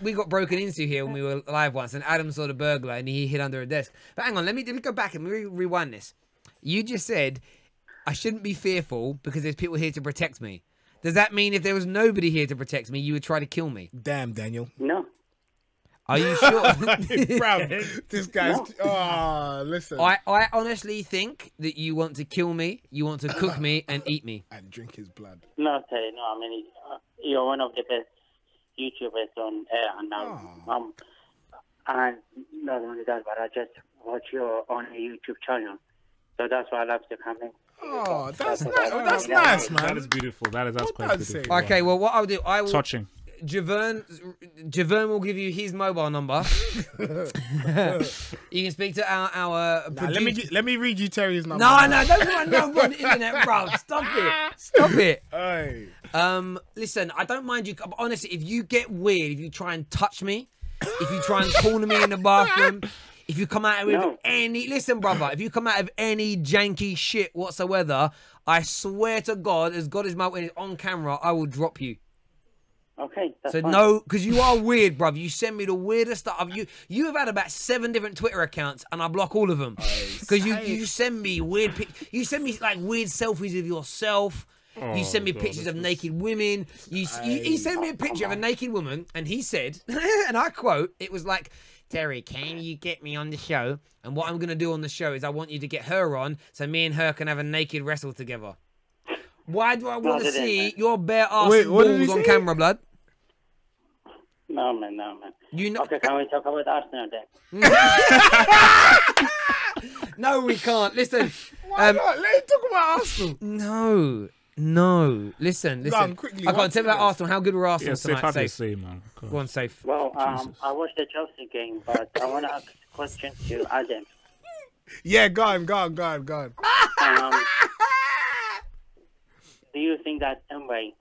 We got broken into here when we were live once, and Adam saw the burglar and he hid under a desk. But hang on, let me go back and rewind this. You just said I shouldn't be fearful because there's people here to protect me. Does that mean if there was nobody here to protect me, you would try to kill me? Damn, Daniel. No. Are you sure? Bruv, this guy's... No. Oh, listen. I honestly think that you want to kill me, you want to cook me and eat me. And drink his blood. No, Terry, no. I mean, you're one of the best YouTubers on air, and now, and not only that, but I just watch your on a YouTube channel, so that's why I love to come in. Oh, that's nice, man. That is beautiful. That's quite beautiful. Say? Okay, well, what I'll do, I will... Touching. Javerne will give you his mobile number. You can speak to our producer. Let me read you Terry's number. No, don't put my number on the internet, bro. Stop it. Hey. Listen, I don't mind you. Honestly, if you get weird, if you try and touch me, if you try and corner me in the bathroom, if you come out with any... Listen, brother, if you come out of any janky shit whatsoever, I swear to God, as God is my witness on camera, I will drop you. Okay, that's so fine. no, because you are weird, bruv. You send me the weirdest stuff. You have had about 7 different Twitter accounts, and I block all of them because you send me weird. You send me like weird selfies of yourself. You send me pictures of naked women. He sent me a picture of a naked woman, and he said, and I quote, it was like, Terry, can you get me on the show? And what I'm going to do on the show is I want you to get her on, so me and her can have a naked wrestle together. Why do I want to see your bare ass and balls on camera, blood? No, man. You know... Okay, can we talk about Arsenal then? No, we can't. Listen. Why not? Let's talk about Arsenal. No. Listen. Quickly, I can't tell about Arsenal. How good were Arsenal tonight? Safe. Say, man. Go on, Safe. Well, I watched the Chelsea game, but I want to ask a question to Adam. Yeah, go on. Do you think that Emery,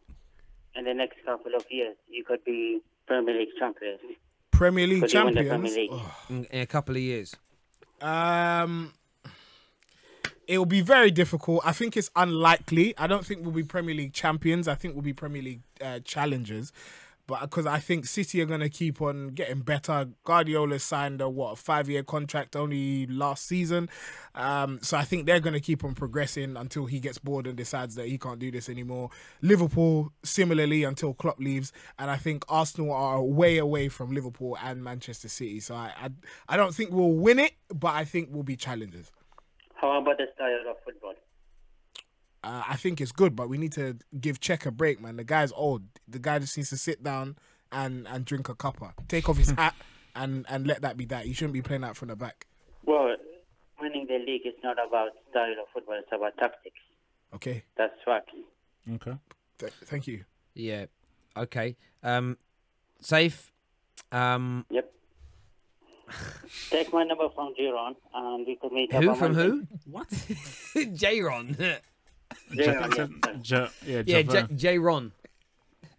in the next couple of years, you could be Premier League champions? Premier League Could you win the champions? Premier League? In a couple of years. It will be very difficult. I think it's unlikely. I don't think we'll be Premier League champions. I think we'll be Premier League challengers. But because I think City are going to keep on getting better. Guardiola signed a 5-year contract only last season. So I think they're going to keep on progressing until he gets bored and decides that he can't do this anymore. Liverpool, similarly, until Klopp leaves. And I think Arsenal are way away from Liverpool and Manchester City. So I don't think we'll win it, but I think we'll be challengers. How about the style of football? I think it's good, but we need to give Czech a break, man. The guy's old. The guy just needs to sit down and drink a cuppa. Take off his hat and let that be that. He shouldn't be playing out from the back. Well, winning the league is not about style of football. It's about tactics. Okay. That's fact. Okay. Thank you. Yeah. Okay. Safe. Yep. Take my number from Giron, and we could meet up Who on from Monday. who? What? J-Ron. Giron, yes. Yeah, J-Ron.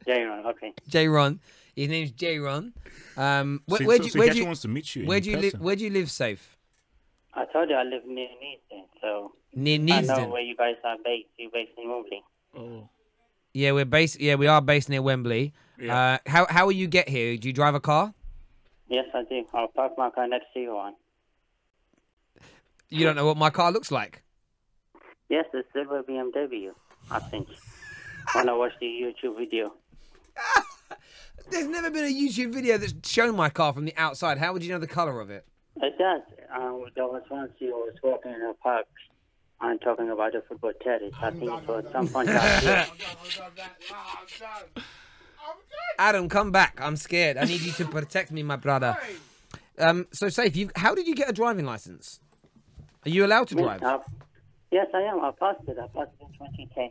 Giron, okay. J-Ron. His name's J-Ron. Where So do he you actually wants to meet you. where in do you live? person. Where do you live, Safe? I told you I live near Neasden, so Near I know Neasden. where you guys are based. You're based in Wembley. Oh. Yeah, we are based near Wembley. Yeah. How will you get here? Do you drive a car? Yes, I do. I'll park my car next to you one. You don't know what my car looks like. Yes, the silver BMW, I think. When I watched the YouTube video. There's never been a YouTube video that's shown my car from the outside. How would you know the colour of it? It does. There was once you was walking in a park and talking about the football terrace. I think it was some point last year. Adam, come back. I'm scared. I need you to protect me, my brother. So, Safe, how did you get a driving licence? Are you allowed to drive? Yes, I am. I passed it. I passed it in 2010.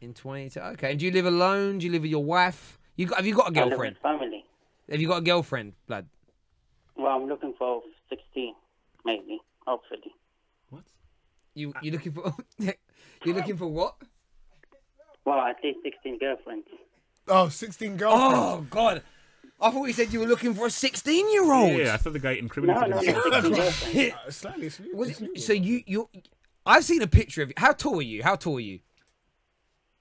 In 20... Okay. And do you live alone? Do you live with your wife? Have you got a I live girlfriend? with family. Have you got a girlfriend, blood? Well, I'm looking for 16, maybe, hopefully. What? You looking for... You're looking for what? Well, at least 16 girlfriends. Oh, 16 girlfriends. Oh, God. I thought you said you were looking for a 16-year-old. Yeah, I thought the guy incriminated No, himself. 16 girlfriends. Slightly. So you... I've seen a picture of you. How tall are you?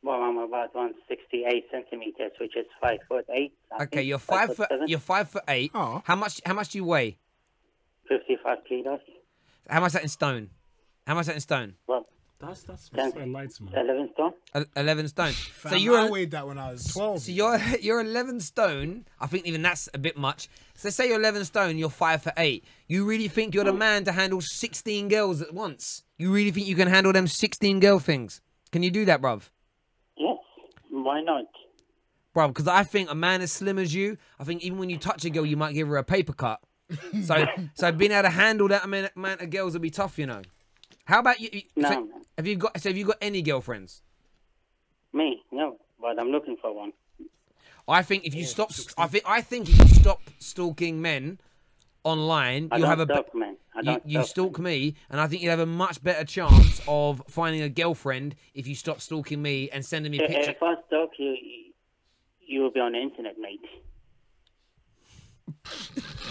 Well, I'm about 168 centimeters, which is 5'8". I Okay, think, you're 5'7". You're 5'8". Oh. How much do you weigh? 55 kilos. How much is that in stone? Well, That's Ten- lights, man. 11 stone. 11 stone. Fam, So you're I weighed that when I was 12. so you're 11 stone. I think even that's a bit much. So say you're 11 stone, you're 5'8". You really think you're the man to handle 16 girls at once? You really think you can handle them 16 girl things? Can you do that, bruv? Yes, why not? Bruv, because I think a man as slim as you, I think even when you touch a girl, you might give her a paper cut. So being able to handle that amount of girls will be tough, you know. How about you? No, So, man. have you got any girlfriends? Me, no, but I'm looking for one. I think if you stop, I think if you stop stalking men online, I you'll don't have a. stalk, man. I don't You stalk me, and I think you'd have a much better chance of finding a girlfriend if you stop stalking me and sending me pictures. If I stalk you, you will be on the internet, mate.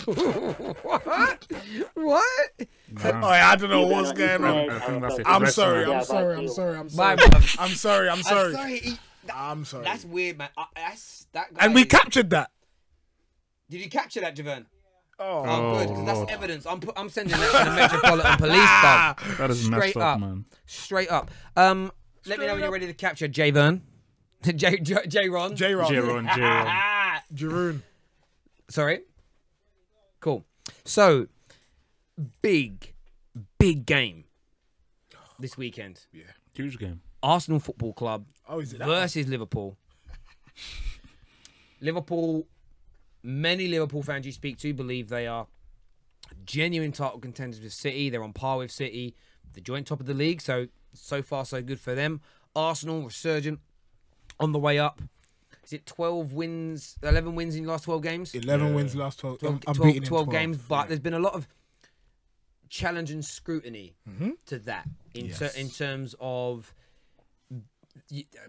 What? What? Oh, I don't know You what's be on going the on. internet, I think that's it. I'm Rest sorry. now. I'm Yeah, sorry. about I'm you. sorry. I'm Bye, sorry. bruv. I'm sorry. I'm sorry. I'm sorry. That's weird, man. That guy And we is- captured that. Did you capture that, Javern? Oh, Oh, good, because that's Lord. evidence. I'm sending that to the Metropolitan Police, bud. That is Straight messed up. up, man. Straight up. Let me know when up. you're ready to capture Javern. J-Ron. J-Rock. Jaron. Jeroen. Sorry. Cool. So, big game this weekend. Huge game. Arsenal Football Club Oh, is it that? versus Liverpool. Liverpool, many Liverpool fans you speak to believe they are genuine title contenders with City. They're on par with City, the joint top of the league. So far, so good for them. Arsenal, resurgent, on the way up. Is it 12 wins, 11 wins in the last 12 games? 11 wins last 12. 12, Unbeaten in 12 games, but yeah. there's been a lot of challenge and scrutiny to that in terms of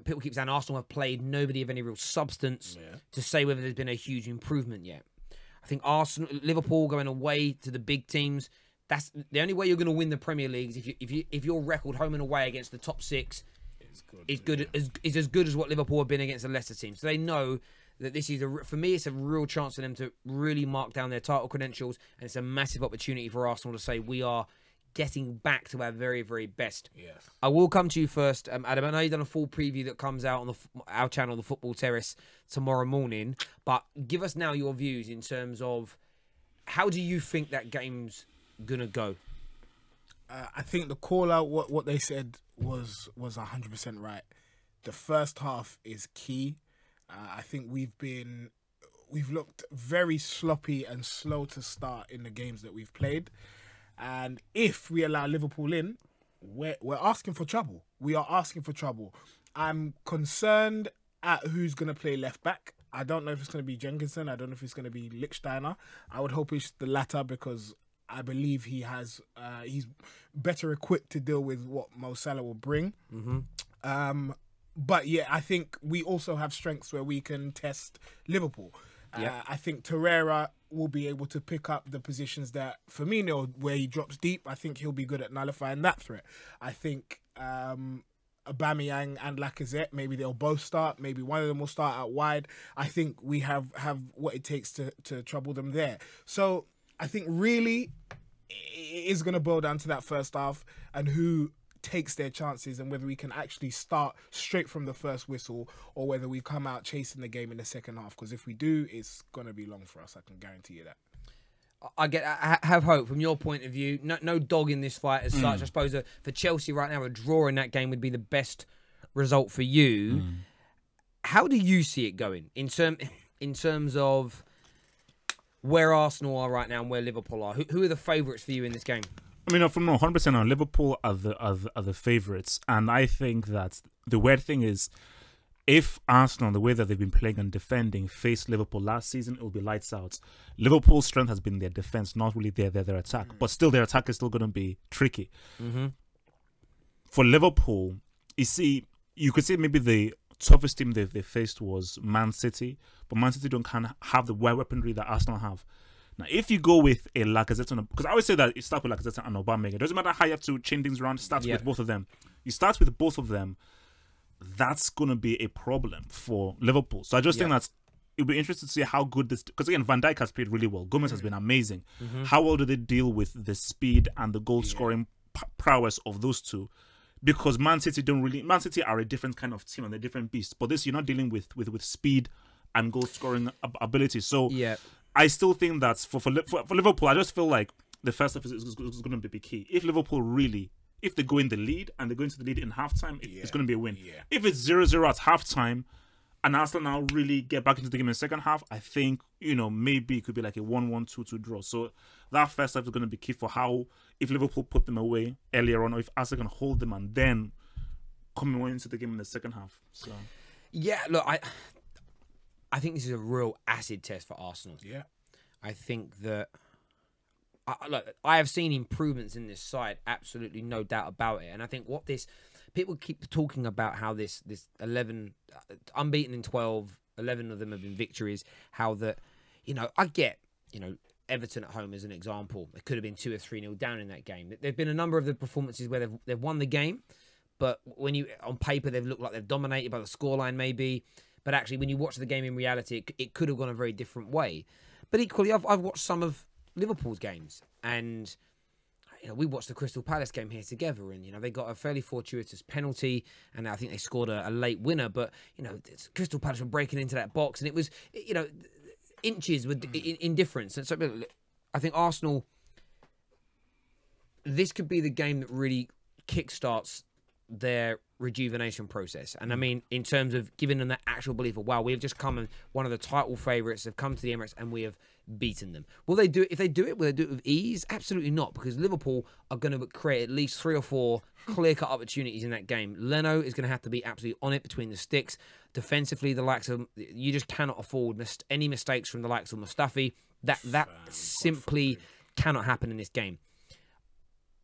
people keep saying Arsenal have played nobody of any real substance to say whether there's been a huge improvement yet. I think Liverpool going away to the big teams. That's the only way you're going to win the Premier League is if your record home and away against the top six is as good as what Liverpool have been against the Leicester team. So they know that this is, for me, it's a real chance for them to really mark down their title credentials, and it's a massive opportunity for Arsenal to say we are getting back to our very, very best. Yes. I will come to you first, Adam. I know you've done a full preview that comes out on our channel, The Football Terrace, tomorrow morning, but give us now your views in terms of how do you think that game's going to go? I think the call out, what they said was 100% right. The first half is key. I think we've looked very sloppy and slow to start in the games that we've played. And if we allow Liverpool in, we're asking for trouble. We are asking for trouble. I'm concerned at who's going to play left back. I don't know if it's going to be Jenkinson. I don't know if it's going to be Lichtsteiner. I would hope it's the latter because I believe he's better equipped to deal with what Mo Salah will bring. Mm-hmm. But yeah, I think we also have strengths where we can test Liverpool. Yep. I think Torreira will be able to pick up the positions that Firmino, where he drops deep. I think he'll be good at nullifying that threat. I think Aubameyang and Lacazette, maybe they'll both start. Maybe one of them will start out wide. I think we have what it takes to trouble them there. So I think really it is going to boil down to that first half and who takes their chances and whether we can actually start straight from the first whistle or whether we come out chasing the game in the second half. Because if we do, it's going to be long for us. I can guarantee you that. I have hope from your point of view. No dog in this fight as such. I suppose for Chelsea right now, a draw in that game would be the best result for you. How do you see it going in terms of where Arsenal are right now and where Liverpool are? Who are the favourites for you in this game? I mean, from 100% on, Liverpool are the favourites, and I think that the weird thing is, if Arsenal, the way that they've been playing and defending, faced Liverpool last season, it will be lights out. Liverpool's strength has been their defence, not really their attack, but still their attack is still going to be tricky. Mm-hmm. For Liverpool, you could say maybe the toughest team they faced was Man City, but Man City don't kind of have the weaponry that Arsenal have. Now, if you go with a Lacazette, because I always say that it starts with Lacazette and Aubameyang. It doesn't matter how you have to change things around. It starts with both of them. You start with both of them. That's going to be a problem for Liverpool. So I just think that it'll be interesting to see how good this... Because again, Van Dijk has played really well. Gomez has been amazing. How well do they deal with the speed and the goal-scoring prowess of those two? Because Man City are a different kind of team and they're different beasts. But this, you're not dealing with speed and goal-scoring ability. So... I still think that for Liverpool, I just feel like the first half is going to be key. If Liverpool if they go in the lead and they go into the lead in halftime, it's going to be a win. Yeah. If it's 0-0 at halftime and Arsenal now really get back into the game in the second half, I think, maybe it could be like a 1-1, 2-2 draw. So that first half is going to be key for how, if Liverpool put them away earlier on, or if Arsenal can hold them and then come into the game in the second half. So yeah, look, I think this is a real acid test for Arsenal. Yeah. I think that... I have seen improvements in this side, absolutely no doubt about it. And I think people keep talking about how this 11, unbeaten in 12, 11 of them have been victories, how that, I get, Everton at home as an example. It could have been 2 or 3-0 down in that game. There've been a number of the performances where they've won the game, but when on paper, they've looked like they've dominated by the scoreline maybe. But actually, when you watch the game in reality, it could have gone a very different way. But equally, I've watched some of Liverpool's games, and we watched the Crystal Palace game here together, and they got a fairly fortuitous penalty, and I think they scored a late winner. But Crystal Palace were breaking into that box, and it was inches with in difference. And so I think Arsenal, this could be the game that really kickstarts their rejuvenation process. And I mean, in terms of giving them that actual belief of, wow, we have just come and one of the title favourites have come to the Emirates and we have beaten them. Will they do it? If they do it, will they do it with ease? Absolutely not, because Liverpool are going to create at least 3 or 4 clear-cut opportunities in that game. Leno is going to have to be absolutely on it between the sticks. Defensively, the likes of... You just cannot afford any mistakes from the likes of Mustafi. That simply cannot happen in this game.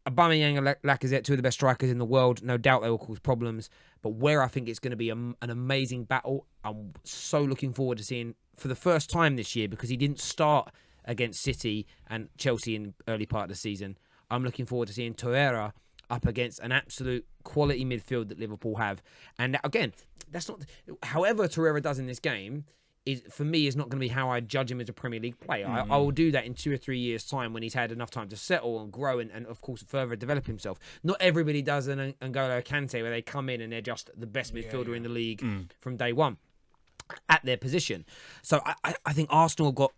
Aubameyang and Lacazette, 2 of the best strikers in the world. No doubt they will cause problems. But where I think it's going to be an amazing battle, I'm so looking forward to seeing for the first time this year, because he didn't start against City and Chelsea in the early part of the season. I'm looking forward to seeing Torreira up against an absolute quality midfield that Liverpool have. And again, that's not... However Torreira does in this game, is for me is not going to be how I judge him as a Premier League player. I will do that in 2 or 3 years' time when he's had enough time to settle and grow and of course further develop himself. Not everybody does an N'Golo Kante where they come in and they're just the best midfielder in the league from day one at their position. So I think Arsenal have got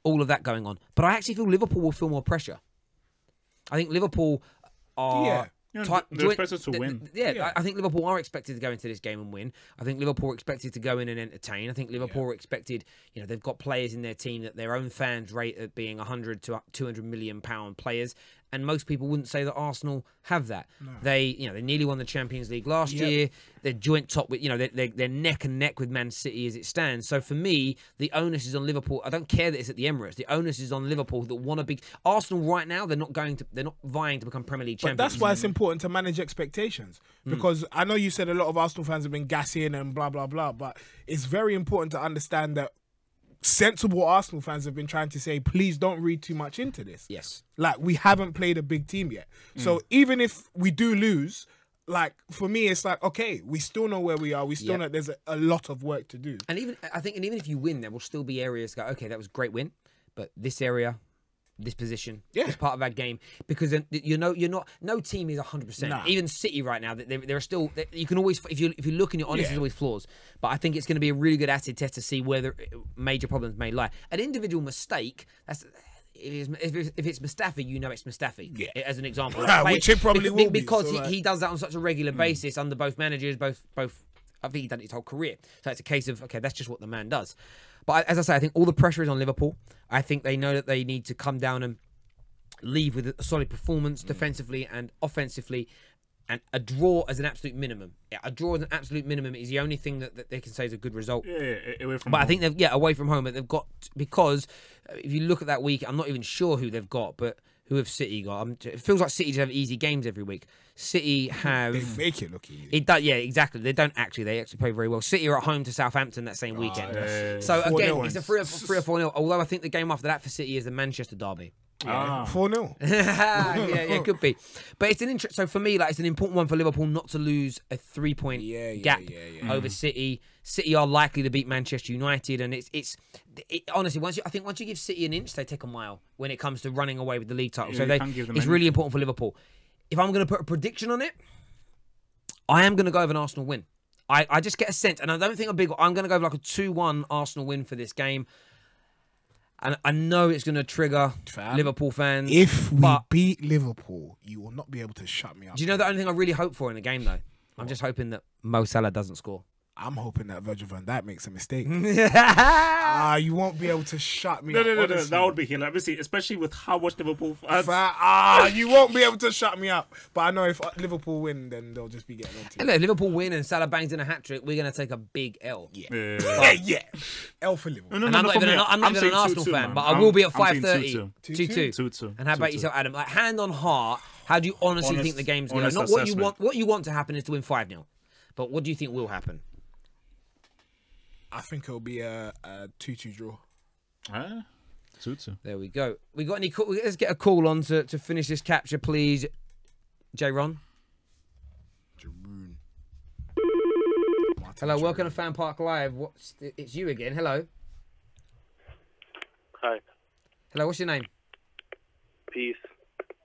all of that going on, but I actually feel Liverpool will feel more pressure. I think Liverpool are. They're expected to win. I think Liverpool are expected to go into this game and win. I think Liverpool are expected to go in and entertain. I think Liverpool are expected, they've got players in their team that their own fans rate at being 100 to 200 million pound players. And most people wouldn't say that Arsenal have that. No. They nearly won the Champions League last year. They're joint top with, they're neck and neck with Man City as it stands. So for me, the onus is on Liverpool. I don't care that it's at the Emirates. The onus is on Liverpool that want to be. Arsenal right now, they're not vying to become Premier League champions. But that's why it's important to manage expectations, because I know you said a lot of Arsenal fans have been gassing and blah blah blah, but it's very important to understand that sensible Arsenal fans have been trying to say, please don't read too much into this. Yes. Like, we haven't played a big team yet. So even if we do lose, like, for me, it's like, okay, we still know where we are. We still know there's a lot of work to do. And even if you win, there will still be areas go, okay, that was a great win, but this area, this position, this part of our game, because no team is 100%. Nah. Even City right now, there are still, you can always, if you look and you're honest, there's always flaws. But I think it's going to be a really good acid test to see where the major problems may lie. An individual mistake, if it's Mustafi, it's Mustafi. As an example, which it probably will be, because he does that on such a regular basis under both managers, both. I think he's done it his whole career. So it's a case of, okay, that's just what the man does. But as I say, I think all the pressure is on Liverpool. I think they know that they need to come down and leave with a solid performance defensively and offensively, and a draw as an absolute minimum. Yeah, a draw as an absolute minimum is the only thing that they can say is a good result. Away from home. But I think away from home, but they've got, because if you look at that week, I'm not even sure who they've got, but who have City got? It feels like City just have easy games every week. City have... They make it look easy. It does, yeah, exactly. They don't actually. They actually play very well. City are at home to Southampton that same weekend. So again, it's a 3 or 4-0. Although I think the game after that for City is the Manchester derby. 4-0. Yeah, it could be. But it's an interest. So for me, it's an important one for Liverpool not to lose a 3-point gap over City. City are likely to beat Manchester United, and it's honestly, once you give City an inch, they take a mile when it comes to running away with the league title. So it's really important for Liverpool. If I'm going to put a prediction on it, I am going to go with an Arsenal win. I just get a sense, and I don't think I'm going to go with like a 2-1 Arsenal win for this game. And I know it's going to trigger Liverpool fans. If we beat Liverpool, you will not be able to shut me up. Do you know the only thing I really hope for in the game, though? I'm just hoping that Mo Salah doesn't score. I'm hoping that Virgil van Dijk makes a mistake. You won't be able to shut me up. No, that would be hilarious, especially with how much Liverpool fans. You won't be able to shut me up. But I know if Liverpool win, then they'll just be getting on to it. And look, if Liverpool win and Salah bangs in a hat trick, we're going to take a big L. Yeah. L for Liverpool. No, I'm not even an Arsenal fan, but I will be at 5:30. 2-2. And how about yourself, Adam? Like, hand on heart, how do you honestly think the game's going to go? Not what you want. What you want to happen is to win 5-0. But what do you think will happen? I think it'll be a 2-2 draw. 2-2. There we go. We got any call? Let's get a call on to finish this capture, please. J-Ron. Hello, welcome to FanPark Live. It's you again. Hello. Hi. Hello, what's your name? Peace.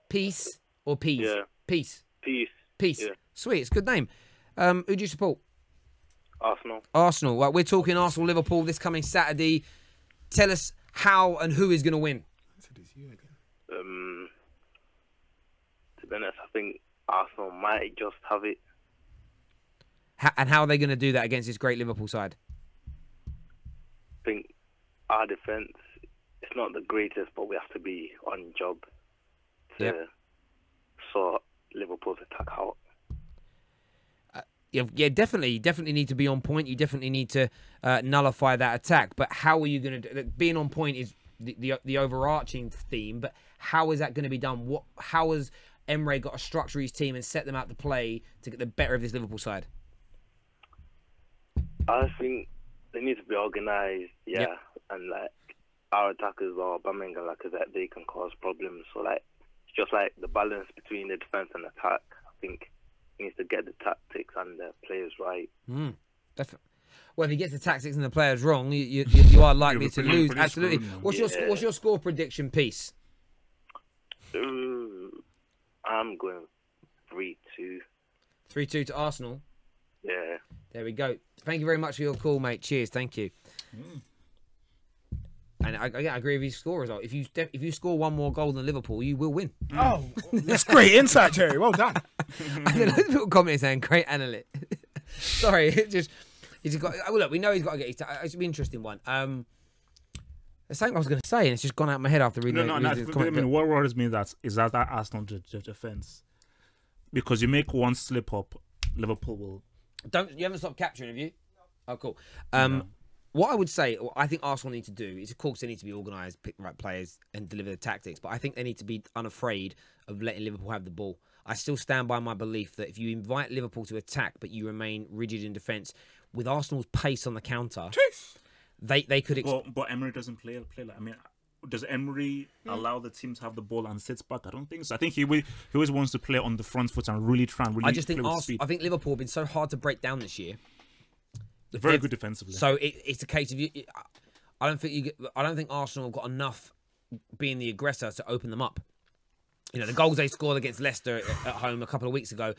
Peace or Peas? Yeah. Peace. Peace. Yeah. Sweet, it's a good name. Who do you support? Arsenal. Right, we're talking Arsenal-Liverpool this coming Saturday. Tell us how and who is going to win. To be honest, I think Arsenal might just have it. And how are they going to do that against this great Liverpool side? I think our defence, it's not the greatest, but we have to be on job to sort Liverpool's attack out. Yeah, definitely. You definitely need to be on point. You definitely need to nullify that attack. But how are you going to do it? Being on point is the overarching theme, but how is that going to be done? How has Emery got to structure his team and set them out to play to get the better of this Liverpool side? I think they need to be organised, and like our attackers are Aubameyang and Lacazette, they can cause problems. So like it's just like the balance between the defence and attack. I think he needs to get the tactics and the players right. Well, if he gets the tactics and the players wrong, you are likely to lose. Absolutely. What's your score prediction piece? I'm going 3-2. 3-2 to Arsenal. Yeah. There we go. Thank you very much for your call, mate. Cheers. Thank you. And I agree with your score result. If you score one more goal than Liverpool, you will win. Oh, that's great insight, Jerry. Well done. I think loads of people commenting saying, great analyst. Sorry, he's got. Well, look, we know he's got to get his. It's an interesting one. There's something I was going to say, and it's just gone out of my head after reading. What worries me is that Arsenal defense, because you make one slip up, Liverpool will. You haven't stopped capturing, have you? Oh, cool. What I would say, what I think Arsenal need to do is, of course, they need to be organised, pick the right players, and deliver the tactics. But I think they need to be unafraid of letting Liverpool have the ball. I still stand by my belief that if you invite Liverpool to attack, but you remain rigid in defence, with Arsenal's pace on the counter, they could. But Emery doesn't play like. I mean, does Emery allow the team to have the ball and sits back? I don't think so. I think he always wants to play on the front foot and really try and really. I just think I think Liverpool have been so hard to break down this year. They're very good defensively. So it's a case of you. I don't think Arsenal have got enough being the aggressor to open them up. You know, the goals they scored against Leicester at home a couple of weeks ago.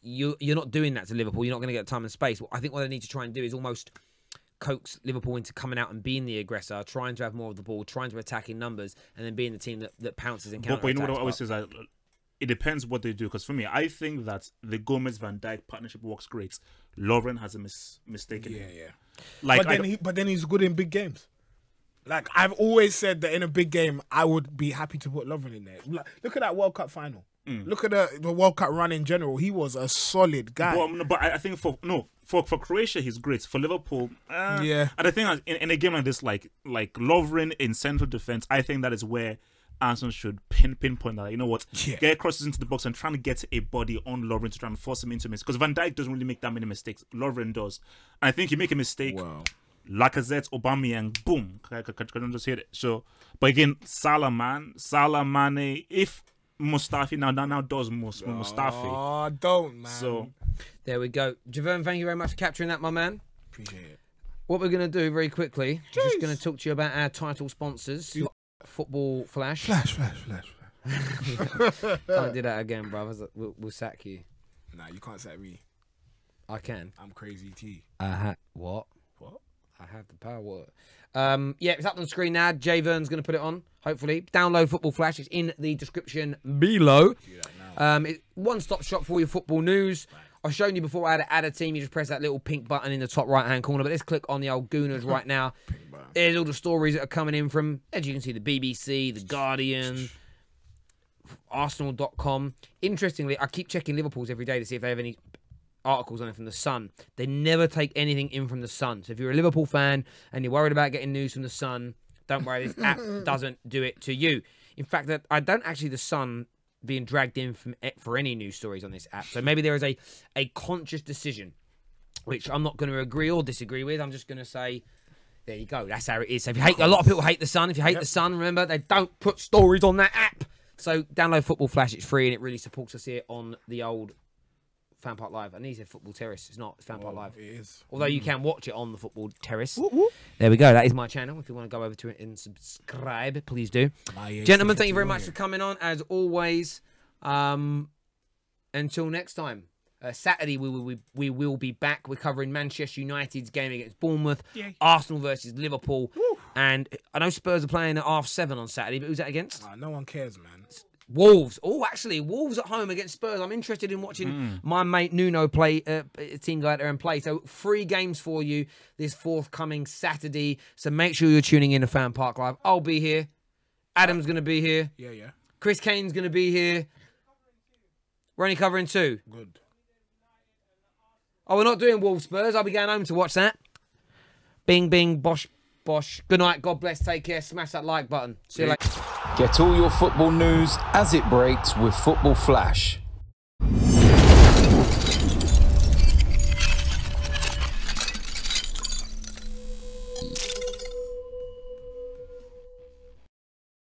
You're not doing that to Liverpool. You're not going to get time and space. I think what they need to try and do is almost coax Liverpool into coming out and being the aggressor, trying to have more of the ball, trying to attack in numbers, and then being the team that pounces and counterattacks. But you know what I always say is that it depends what they do. Because for me, I think that the Gomez-Van Dijk partnership works great. Lovren has a mistake in him. Yeah. Like, but then he's good in big games. Like, I've always said that in a big game, I would be happy to put Lovren in there. Look at that World Cup final. Look at the World Cup run in general. He was a solid guy. But I think for Croatia, he's great. For Liverpool, yeah. And I think in a game like this, like Lovren in central defense, I think that is where Arsenal should pinpoint that. You know what? Yeah. Get crosses into the box and trying to get a body on Lovren to try and force him into mistakes. Because Van Dijk doesn't really make that many mistakes. Lovren does. And I think you make a mistake. Wow. Lacazette, Aubameyang, boom. Can just hit it. So, but again, Salah, Mane, if Mustafi now does Mustafi. Oh, don't, man. So there we go. Javerne, thank you very much for capturing that, my man. Appreciate it. What we're going to do very quickly, I'm just going to talk to you about our title sponsors. Football Flash. Flash. Can't do that again, bruv. We'll sack you. Nah, you can't sack me. I can. I'm Crazy T. What? What? I have the power. Yeah, it's up on the screen now. Jay Vern's going to put it on, hopefully. Download Football Flash. It's in the description below. It's one-stop shop for your football news. Right. I've shown you before how to add a team. You just press that little pink button in the top right-hand corner. But let's click on the old Gooners right now. There's all the stories that are coming in from, as you can see, the BBC, The Guardian, Arsenal.com. Interestingly, I keep checking Liverpool's every day to see if they have any articles on it from The Sun. They never take anything in from The Sun. So if you're a Liverpool fan and you're worried about getting news from The Sun, don't worry, this app doesn't do it to you. In fact, that I don't actually The Sun being dragged in for any news stories on this app. So maybe there is a conscious decision, which I'm not going to agree or disagree with. I'm just going to say, there you go. That's how it is. So if you hate, a lot of people hate The Sun. If you hate The Sun, remember, they don't put stories on that app. So download Football Flash. It's free and it really supports us here on the old FanPark Live. I need to say Football Terrace. It's not. It's FanPark Live. It is. Although you can watch it on the Football Terrace. There we go. That is my channel. If you want to go over to it and subscribe, please do. Gentlemen, thank you very much for coming on. As always, until next time. Saturday, we will be back. We're covering Manchester United's game against Bournemouth, Arsenal versus Liverpool. And I know Spurs are playing at 7:30 on Saturday, but who's that against? No one cares, man. Wolves. Oh, actually, Wolves at home against Spurs. I'm interested in watching my mate Nuno play, team go out there and play. So 3 games for you this forthcoming Saturday. So make sure you're tuning in to FanPark Live. I'll be here. Adam's going to be here. Yeah. Chris Kane's going to be here. We're only covering 2. Good. Oh, we're not doing Wolves Spurs. I'll be going home to watch that. Bing, bing, bosh, bosh. Good night. God bless. Take care. Smash that like button. See you later. Get all your football news as it breaks with Football Flash.